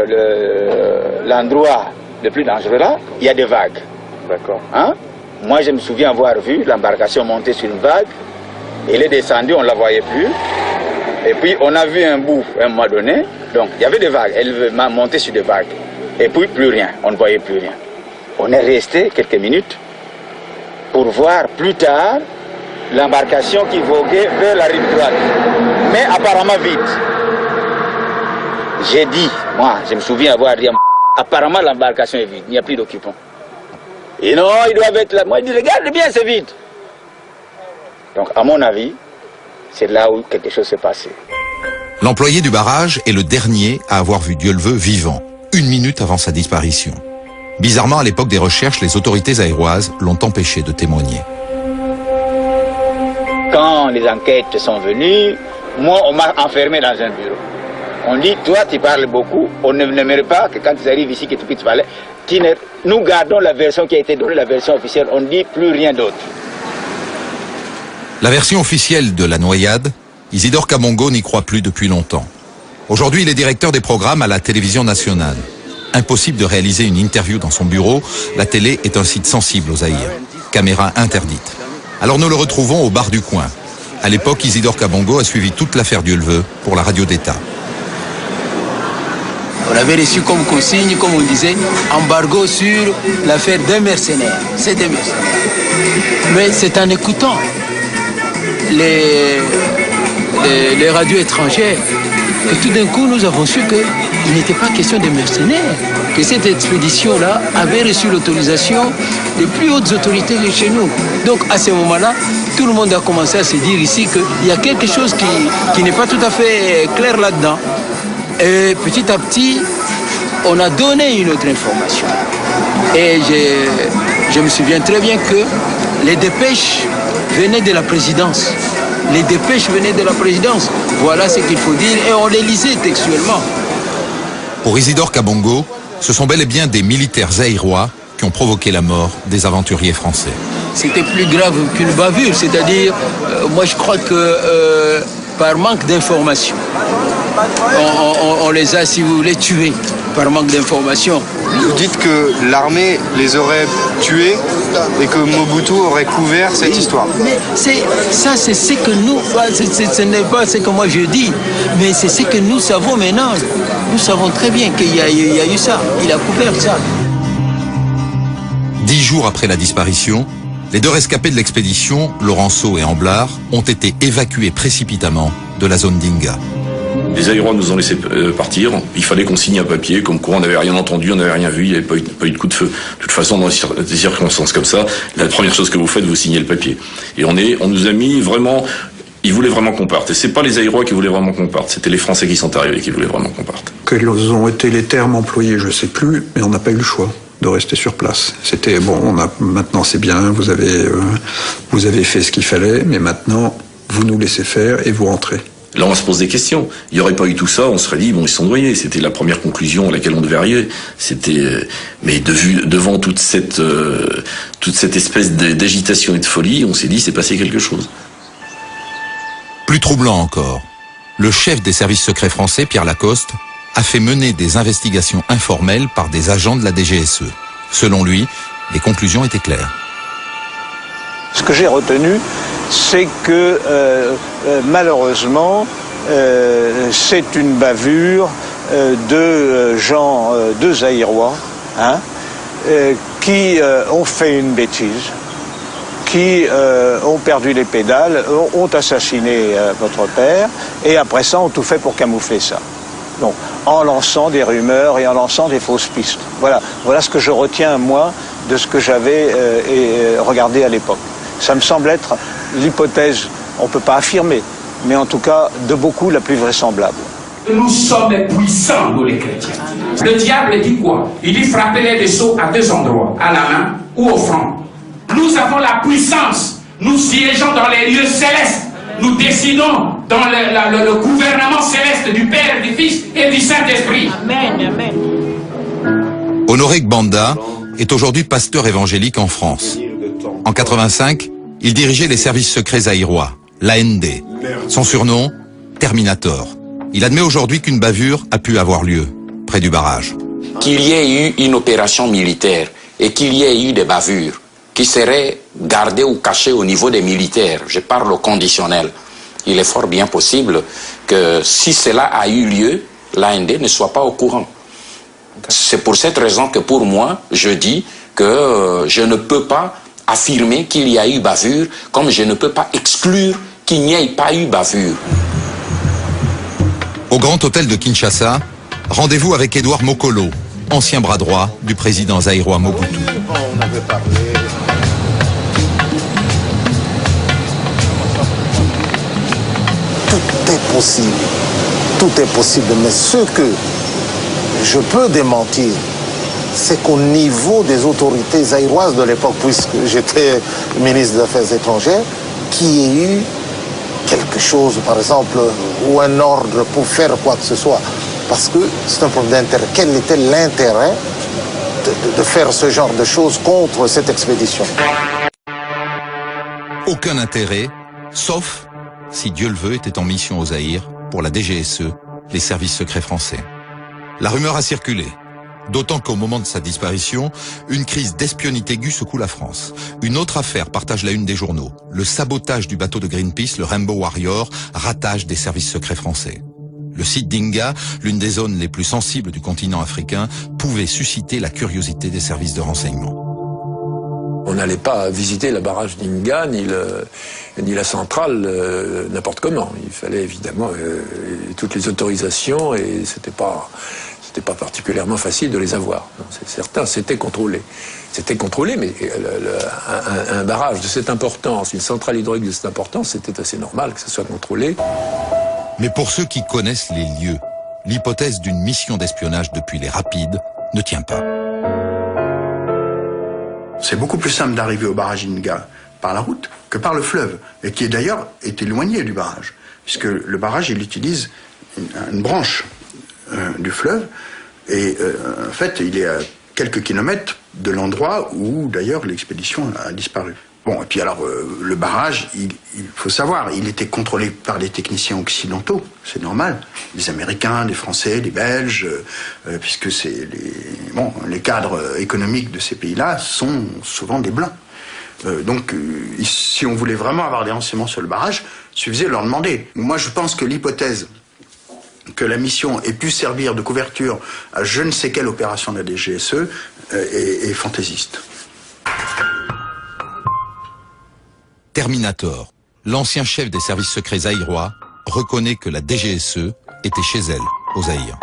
l'endroit le plus dangereux là, il y a des vagues. D'accord. Hein? Moi, je me souviens avoir vu l'embarcation monter sur une vague. Elle est descendue, on ne la voyait plus. Et puis, on a vu un bout à un moment donné. Donc, il y avait des vagues. Elle m'a monté sur des vagues. Et puis, plus rien. On ne voyait plus rien. On est resté quelques minutes pour voir plus tard l'embarcation qui voguait vers la rive droite, mais apparemment vide. J'ai dit, moi, je me souviens avoir dit, apparemment l'embarcation est vide, il n'y a plus d'occupants. Et non, ils doivent être là. Moi, je dis, regarde bien, c'est vide. Donc, à mon avis, c'est là où quelque chose s'est passé. L'employé du barrage est le dernier à avoir vu Dieuleveux vivant, 1 minute avant sa disparition. Bizarrement, à l'époque des recherches, les autorités zaïroises l'ont empêché de témoigner. Quand les enquêtes sont venues, moi, on m'a enfermé dans un bureau. On dit, toi, tu parles beaucoup, on n'aimerait pas que quand tu arrives ici, que tu puisses parler. Nous gardons la version qui a été donnée, la version officielle, on ne dit plus rien d'autre. La version officielle de la noyade, Isidore Kamongo n'y croit plus depuis longtemps. Aujourd'hui, il est directeur des programmes à la télévision nationale. Impossible de réaliser une interview dans son bureau, la télé est un site sensible au Zaïre. Caméra interdite. Alors nous le retrouvons au bar du coin. À l'époque, Isidore Kabongo a suivi toute l'affaire Dieu le veut pour la radio d'État. On avait reçu comme consigne, comme on disait, embargo sur l'affaire d'un mercenaire. C'est des mercenaires. Mais c'est en écoutant les radios étrangères que tout d'un coup nous avons su qu'il n'était pas question de mercenaires, que cette expédition-là avait reçu l'autorisation des plus hautes autorités de chez nous. Donc à ce moment-là, tout le monde a commencé à se dire ici qu'il y a quelque chose qui n'est pas tout à fait clair là-dedans. Et petit à petit, on a donné une autre information. Et je me souviens très bien que les dépêches venaient de la présidence. Les dépêches venaient de la présidence. Voilà ce qu'il faut dire. Et on les lisait textuellement. Pour Isidore Kabongo, ce sont bel et bien des militaires zaïrois qui ont provoqué la mort des aventuriers français. C'était plus grave qu'une bavure. C'est-à-dire, moi je crois que par manque d'information, on les a, si vous voulez, tués par manque d'information. Vous dites que l'armée les aurait tués et que Mobutu aurait couvert cette histoire. Mais ça, c'est ce que nous... Ce n'est pas ce que moi je dis, mais c'est ce que nous savons maintenant. Nous savons très bien qu'il y a eu ça. Il a couvert ça. 10 jours après la disparition, les 2 rescapés de l'expédition, Laurenceau et Amblard, ont été évacués précipitamment de la zone d'Inga. Les Zaïrois nous ont laissé partir. Il fallait qu'on signe un papier, comme quoi on n'avait rien entendu, on n'avait rien vu, il n'y avait pas eu de coup de feu. De toute façon, dans des circonstances comme ça, la première chose que vous faites, vous signez le papier. Et on nous a mis vraiment... Ils voulaient vraiment qu'on parte. Et c'est pas les Zaïrois qui voulaient vraiment qu'on parte, c'était les Français qui sont arrivés qui voulaient vraiment qu'on parte. Quels ont été les termes employés, je ne sais plus, mais on n'a pas eu le choix de rester sur place. C'était bon, maintenant c'est bien, vous avez fait ce qu'il fallait, mais maintenant vous nous laissez faire et vous rentrez. Là, on se pose des questions. Il n'y aurait pas eu tout ça, on serait dit, bon, ils sont noyés. C'était la première conclusion à laquelle on devait arriver. Mais devant toute cette espèce d'agitation et de folie, on s'est dit, c'est passé quelque chose. Plus troublant encore, le chef des services secrets français, Pierre Lacoste, a fait mener des investigations informelles par des agents de la DGSE. Selon lui, les conclusions étaient claires. Ce que j'ai retenu, c'est que malheureusement, c'est une bavure de gens, de Zaïrois, qui ont fait une bêtise, qui ont perdu les pédales, ont assassiné votre père, et après ça, ont tout fait pour camoufler ça. Donc, en lançant des rumeurs et en lançant des fausses pistes. Voilà ce que je retiens, moi, de ce que j'avais regardé à l'époque. Ça me semble être l'hypothèse, on ne peut pas affirmer, mais en tout cas, de beaucoup, la plus vraisemblable. Nous sommes puissants, nous les chrétiens. Le diable dit quoi? Il dit frapper les vaisseaux à 2 endroits, à la main ou au front. Nous avons la puissance, nous siégeons dans les lieux célestes, nous décidons dans le gouvernement céleste du Père, du Fils et du Saint-Esprit. Amen, amen. Honoré Gbanda est aujourd'hui pasteur évangélique en France. En 85, il dirigeait les services secrets zaïrois, l'AND. Son surnom, Terminator. Il admet aujourd'hui qu'une bavure a pu avoir lieu, près du barrage. Qu'il y ait eu une opération militaire et qu'il y ait eu des bavures qui seraient gardées ou cachées au niveau des militaires, je parle au conditionnel, il est fort bien possible que si cela a eu lieu, l'AND ne soit pas au courant. C'est pour cette raison que pour moi, je dis que je ne peux pas affirmer qu'il y a eu bavure, comme je ne peux pas exclure qu'il n'y ait pas eu bavure. Au Grand Hôtel de Kinshasa, rendez-vous avec Édouard Mokolo, ancien bras droit du président zaïrois Mobutu. Tout est possible. Tout est possible. Mais ce que je peux démentir, c'est qu'au niveau des autorités zaïroises de l'époque, puisque j'étais ministre des Affaires étrangères, qu'il y ait eu quelque chose, par exemple, ou un ordre pour faire quoi que ce soit. Parce que c'est un problème d'intérêt. Quel était l'intérêt de faire ce genre de choses contre cette expédition? Aucun intérêt, sauf si Dieu le veut était en mission au Zaïre pour la DGSE, les services secrets français. La rumeur a circulé. D'autant qu'au moment de sa disparition, une crise d'espionnité aiguë secoue la France. Une autre affaire partage la une des journaux. Le sabotage du bateau de Greenpeace, le Rainbow Warrior, rattache des services secrets français. Le site d'Inga, l'une des zones les plus sensibles du continent africain, pouvait susciter la curiosité des services de renseignement. On n'allait pas visiter le barrage d'Inga ni la centrale n'importe comment. Il fallait évidemment toutes les autorisations et c'était pas particulièrement facile de les avoir. C'est certain, c'était contrôlé. C'était contrôlé, mais un barrage de cette importance, une centrale hydraulique de cette importance, c'était assez normal que ça soit contrôlé. Mais pour ceux qui connaissent les lieux, l'hypothèse d'une mission d'espionnage depuis les Rapides ne tient pas. C'est beaucoup plus simple d'arriver au barrage Inga par la route que par le fleuve, et qui d'ailleurs est éloigné du barrage, puisque le barrage, il utilise une branche du fleuve, et en fait, il est à quelques kilomètres de l'endroit où d'ailleurs l'expédition a disparu. Bon, et puis alors, le barrage, il faut savoir, il était contrôlé par les techniciens occidentaux, c'est normal, des Américains, des Français, des Belges, puisque c'est les cadres économiques de ces pays-là sont souvent des Blancs. Donc, si on voulait vraiment avoir des renseignements sur le barrage, il suffisait de leur demander. Moi, je pense que l'hypothèse que la mission ait pu servir de couverture à je ne sais quelle opération de la DGSE est fantaisiste. Terminator, l'ancien chef des services secrets zaïrois, reconnaît que la DGSE était chez elle, au Zaïre.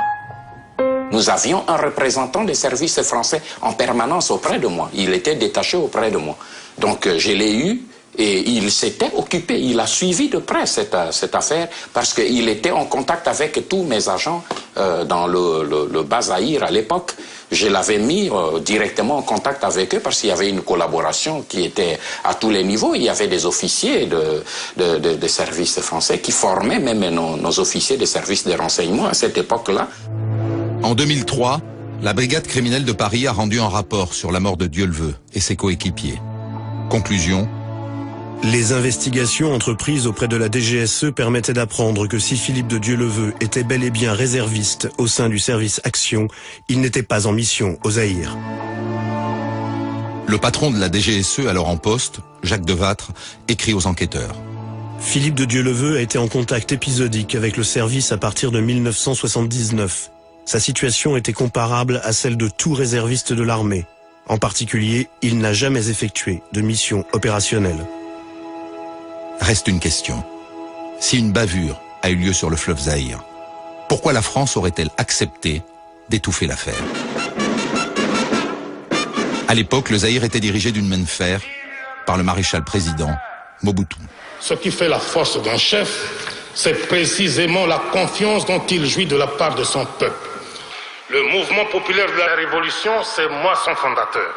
Nous avions un représentant des services français en permanence auprès de moi. Il était détaché auprès de moi. Donc je l'ai eu et il s'était occupé, il a suivi de près cette affaire parce qu'il était en contact avec tous mes agents dans le bas Zaïre à l'époque. Je l'avais mis directement en contact avec eux parce qu'il y avait une collaboration qui était à tous les niveaux. Il y avait des officiers de services français qui formaient même nos officiers des services de renseignement à cette époque-là. En 2003, la brigade criminelle de Paris a rendu un rapport sur la mort de Dieuleveux et ses coéquipiers. Conclusion. Les investigations entreprises auprès de la DGSE permettaient d'apprendre que si Philippe de Dieuleveux était bel et bien réserviste au sein du service Action, il n'était pas en mission au Zaïre. Le patron de la DGSE, alors en poste, Jacques Devâtre, écrit aux enquêteurs. Philippe de Dieuleveux a été en contact épisodique avec le service à partir de 1979. Sa situation était comparable à celle de tout réserviste de l'armée. En particulier, il n'a jamais effectué de mission opérationnelle. Reste une question. Si une bavure a eu lieu sur le fleuve Zaïre, pourquoi la France aurait-elle accepté d'étouffer l'affaire? À l'époque, le Zaïre était dirigé d'une main de fer par le maréchal président Mobutu. Ce qui fait la force d'un chef, c'est précisément la confiance dont il jouit de la part de son peuple. Le mouvement populaire de la Révolution, c'est moi son fondateur.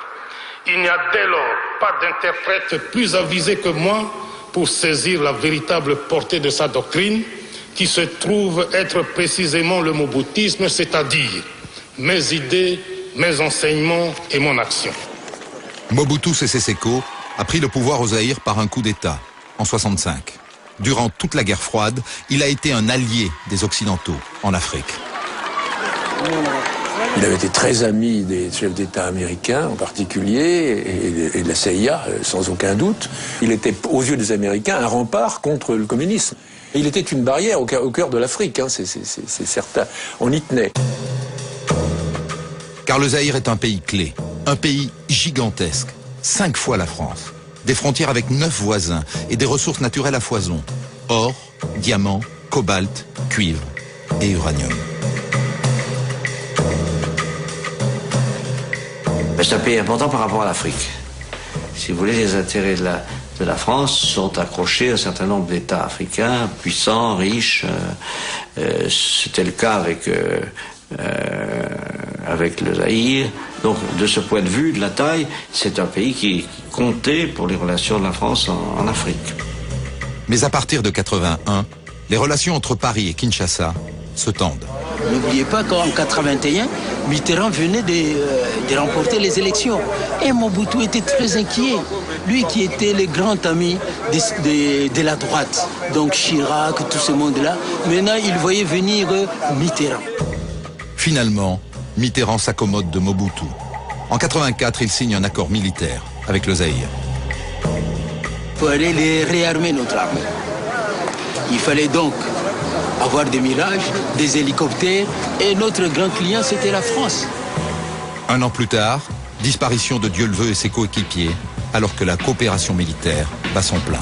Il n'y a dès lors pas d'interprète plus avisé que moi pour saisir la véritable portée de sa doctrine, qui se trouve être précisément le moboutisme, c'est-à-dire mes idées, mes enseignements et mon action. Mobutu Sese Seko a pris le pouvoir au Zaïre par un coup d'État en 1965. Durant toute la guerre froide, il a été un allié des Occidentaux en Afrique. Il avait été très ami des chefs d'État américains en particulier et de la CIA sans aucun doute. Il était aux yeux des Américains un rempart contre le communisme. Et il était une barrière au cœur de l'Afrique, hein, c'est certain. On y tenait. Car le Zaïre est un pays clé, un pays gigantesque, 5 fois la France. Des frontières avec 9 voisins et des ressources naturelles à foison. Or, diamants, cobalt, cuivre et uranium. C'est un pays important par rapport à l'Afrique. Si vous voulez, les intérêts de la France sont accrochés à un certain nombre d'États africains, puissants, riches. C'était le cas avec le Zaïre. Donc, de ce point de vue, de la taille, c'est un pays qui comptait pour les relations de la France en Afrique. Mais à partir de 81, les relations entre Paris et Kinshasa se tendent. N'oubliez pas qu'en 81, Mitterrand venait de remporter les élections. Et Mobutu était très inquiet. Lui qui était le grand ami de la droite. Donc Chirac, tout ce monde-là. Maintenant, il voyait venir Mitterrand. Finalement, Mitterrand s'accommode de Mobutu. En 84, il signe un accord militaire avec le Zaïre. Pour aller les réarmer notre armée. Il fallait donc avoir des Mirages, des hélicoptères, et notre grand client, c'était la France. Un an plus tard, disparition de Dieuleveux et ses coéquipiers, alors que la coopération militaire bat son plein.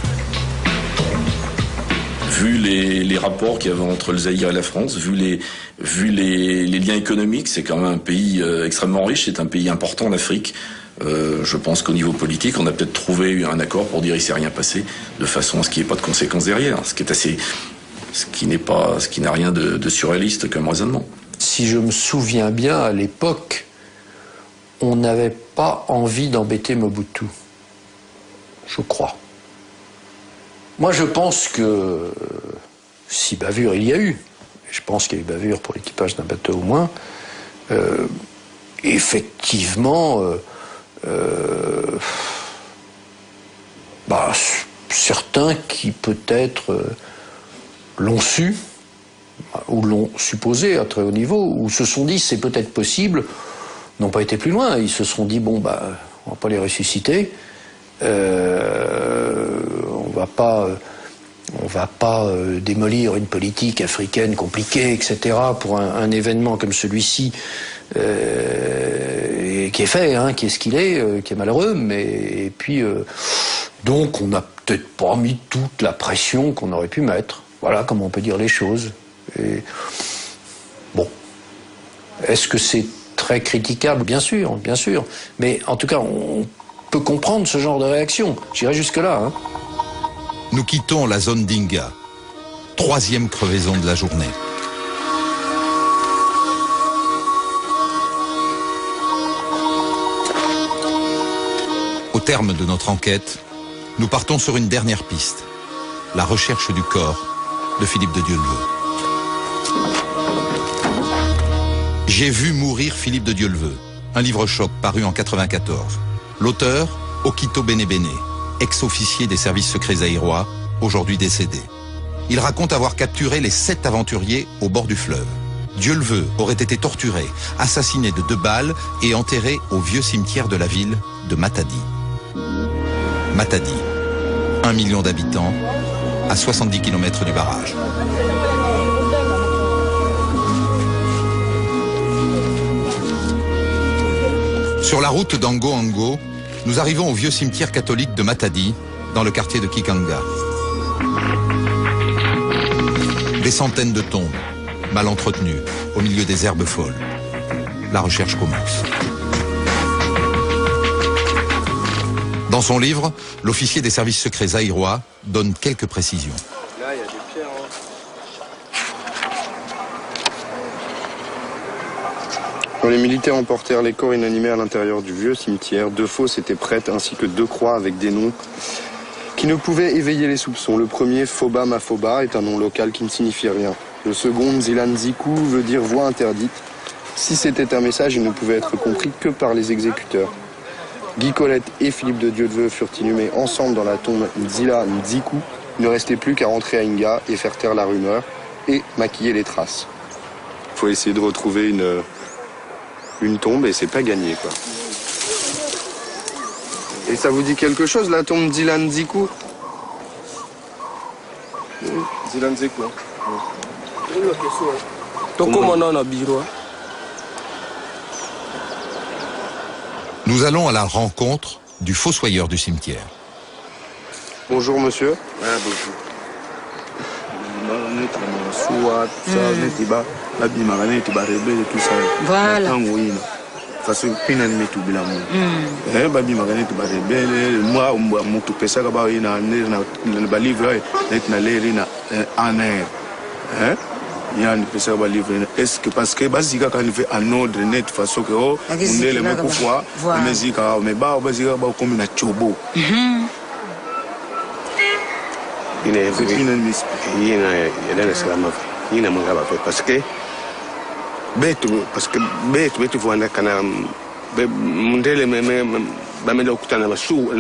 Vu les rapports qu'il y avait entre le Zaïre et la France, vu les liens économiques, c'est quand même un pays extrêmement riche, c'est un pays important en Afrique. Je pense qu'au niveau politique, on a peut-être trouvé un accord pour dire il s'est rien passé, de façon à ce qu'il n'y ait pas de conséquences derrière, ce qui n'a rien de surréaliste comme raisonnement. Si je me souviens bien, à l'époque, on n'avait pas envie d'embêter Mobutu. Je crois. Moi, je pense que si bavure il y a eu, je pense qu'il y a eu bavure pour l'équipage d'un bateau au moins, effectivement, certains qui peut-être l'ont su, ou l'ont supposé à très haut niveau, ou se sont dit c'est peut-être possible, n'ont pas été plus loin. Ils se sont dit bon on va pas les ressusciter, on va pas démolir une politique africaine compliquée, etc. pour un événement comme celui-ci qui est fait, qui est ce qu'il est, qui est malheureux, et puis donc on n'a peut-être pas mis toute la pression qu'on aurait pu mettre. Voilà comment on peut dire les choses. Et bon, est-ce que c'est très critiquable? Bien sûr, mais en tout cas on peut comprendre ce genre de réaction. J'irai jusque-là. Nous quittons la zone d'Inga. 3e crevaison de la journée. Au terme de notre enquête, nous partons sur une dernière piste. La recherche du corps de Philippe de Dieuleveux. J'ai vu mourir Philippe de Dieuleveux, un livre-choc paru en 94. L'auteur, Okito Benebene, ex-officier des services secrets zaïrois, aujourd'hui décédé. Il raconte avoir capturé les 7 aventuriers au bord du fleuve. Dieuleveux aurait été torturé, assassiné de 2 balles et enterré au vieux cimetière de la ville de Matadi. Matadi, 1 million d'habitants, à 70 km du barrage. Sur la route d'Ango-Ango, nous arrivons au vieux cimetière catholique de Matadi, dans le quartier de Kikanga. Des centaines de tombes, mal entretenues, au milieu des herbes folles. La recherche commence. Dans son livre, l'officier des services secrets zaïrois donne quelques précisions. Là, il y a des pierres. Quand les militaires emportèrent les corps inanimés à l'intérieur du vieux cimetière, 2 fosses étaient prêtes ainsi que 2 croix avec des noms qui ne pouvaient éveiller les soupçons. Le premier, Foba Mafoba, est un nom local qui ne signifie rien. Le second, Nzilanziku, veut dire voie interdite. Si c'était un message, il ne pouvait être compris que par les exécuteurs. Guy Colette et Philippe de Dieuleveux furent inhumés ensemble dans la tombe Nzila Nziku. Il ne restait plus qu'à rentrer à Inga et faire taire la rumeur et maquiller les traces. Il faut essayer de retrouver une tombe et c'est pas gagné, quoi. Et ça vous dit quelque chose, la tombe Nzila Nziku? Nzila Nziku. Nous allons à la rencontre du fossoyeur du cimetière. Bonjour monsieur. Bonjour. Voilà. Façon inanimée tout blanc. Babi magane tu ba rebelle moi mutu pesa ka ba ina na livre na leri na aner. Il y a une personne qui livre. Est-ce que parce que basique quand il fait un ordre net façon que on est le même fois mais zika mais ba basique ba comme na chobo. Il est il y a la salama. Il n'a pas parce que parce que betu vuanda kana mundele bamenda ukutana masu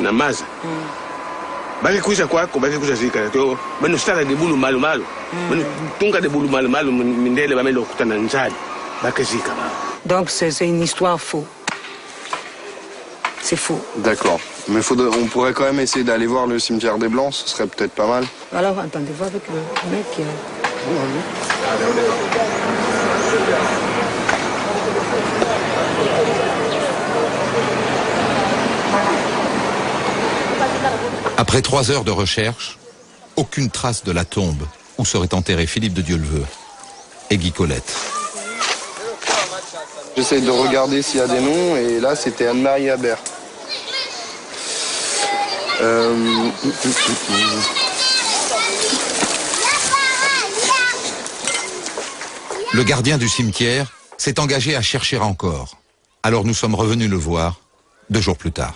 na maza bali kuja kwako bali kuja zika to bano stara de bulu malu malu bano tunga de bulu malu malu mindele bamenda ukutana nzali Donc c'est une histoire fausse. C'est faux. D'accord. Mais on pourrait quand même essayer d'aller voir le cimetière des Blancs, ce serait peut-être pas mal. Alors attendez, voir avec le mec qui Après 3 heures de recherche, aucune trace de la tombe où serait enterré Philippe de Dieuleveux et Guy Colette. J'essaie de regarder s'il y a des noms, et là c'était Anne-Marie Habert. Le gardien du cimetière s'est engagé à chercher encore. Alors nous sommes revenus le voir 2 jours plus tard.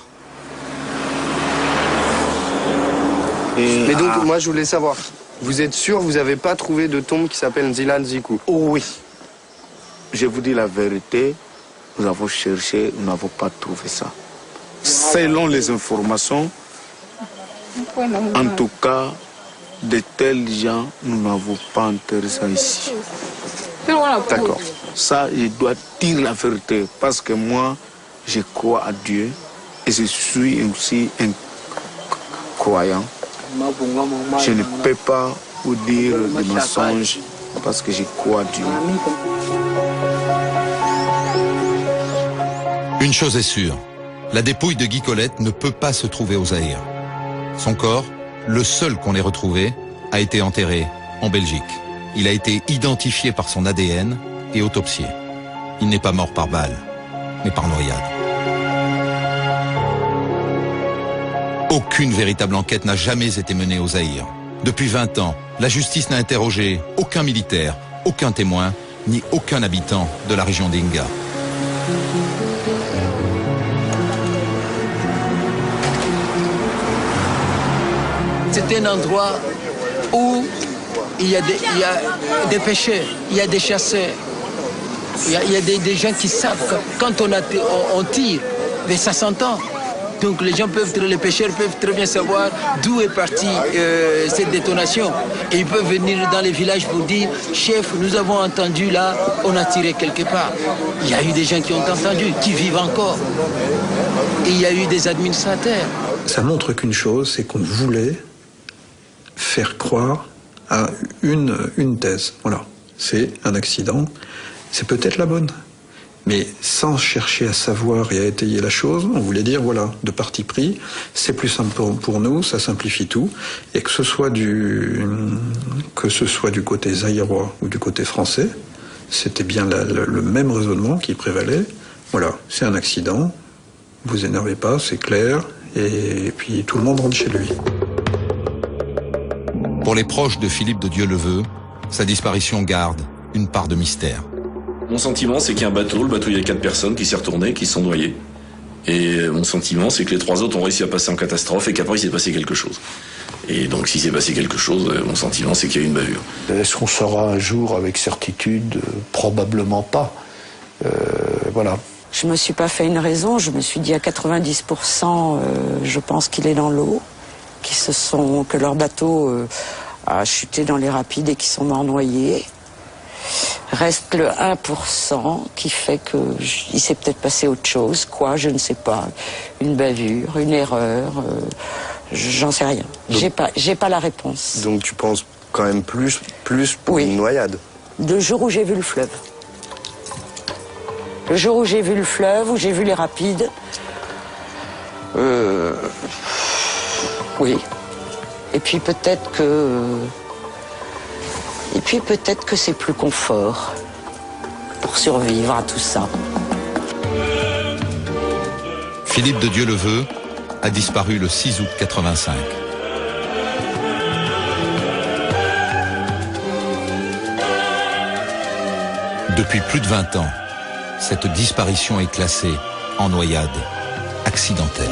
Mais donc, moi je voulais savoir, vous êtes sûr vous n'avez pas trouvé de tombe qui s'appelle Nzila Nziku? Oui. Je vous dis la vérité, nous avons cherché, nous n'avons pas trouvé ça. Selon les informations, en tout cas, de tels gens, nous n'avons pas enterré ça ici. D'accord. Ça, je dois dire la vérité, parce que moi, je crois à Dieu et je suis aussi un croyant. Je ne peux pas vous dire des mensonges parce que je crois à Dieu. Une chose est sûre, la dépouille de Guy Colette ne peut pas se trouver au Zaïre. Son corps, le seul qu'on ait retrouvé, a été enterré en Belgique. Il a été identifié par son ADN et autopsié. Il n'est pas mort par balle, mais par noyade. Aucune véritable enquête n'a jamais été menée au Zaïre. Depuis 20 ans, la justice n'a interrogé aucun militaire, aucun témoin, ni aucun habitant de la région d'Inga. C'est un endroit où il y a des pêcheurs, il y a des chasseurs, il y a des gens qui savent que quand on tire, mais ça s'entend. Donc les pêcheurs peuvent très bien savoir d'où est partie cette détonation. Et ils peuvent venir dans les villages pour dire, chef, nous avons entendu là, on a tiré quelque part. Il y a eu des gens qui ont entendu, qui vivent encore. Et il y a eu des administrateurs. Ça montre qu'une chose, c'est qu'on voulait faire croire à une thèse. Voilà, c'est un accident, c'est peut-être la bonne. Mais sans chercher à savoir et à étayer la chose, on voulait dire, voilà, de parti pris, c'est plus simple pour nous, ça simplifie tout, et que ce soit du côté zaïrois ou du côté français, c'était bien le même raisonnement qui prévalait. Voilà, c'est un accident, vous énervez pas, c'est clair, et puis tout le monde rentre chez lui. Pour les proches de Philippe de Dieuleveux, sa disparition garde une part de mystère. Mon sentiment, c'est qu'il y a un bateau, le bateau il y a 4 personnes qui s'est retourné, qui se sont noyées. Et mon sentiment, c'est que les 3 autres ont réussi à passer en catastrophe et qu'après il s'est passé quelque chose. Et donc s'il s'est passé quelque chose, mon sentiment, c'est qu'il y a eu une bavure. Est-ce qu'on saura un jour avec certitude? Probablement pas. Voilà. Je me suis pas fait une raison, je me suis dit à 90%, je pense qu'il est dans l'eau, que leur bateau a chuté dans les rapides et qu'ils sont morts noyés. Reste le 1% qui fait qu'il s'est peut-être passé autre chose, quoi, je ne sais pas. Une bavure, une erreur, j'en sais rien. J'ai pas la réponse. Donc tu penses quand même plus pour une noyade? Le jour où j'ai vu le fleuve. Le jour où j'ai vu le fleuve, où j'ai vu les rapides, oui. Et puis peut-être que c'est plus confort pour survivre à tout ça. Philippe de Dieuleveux a disparu le 6 août 85. Depuis plus de 20 ans, cette disparition est classée en noyade accidentelle.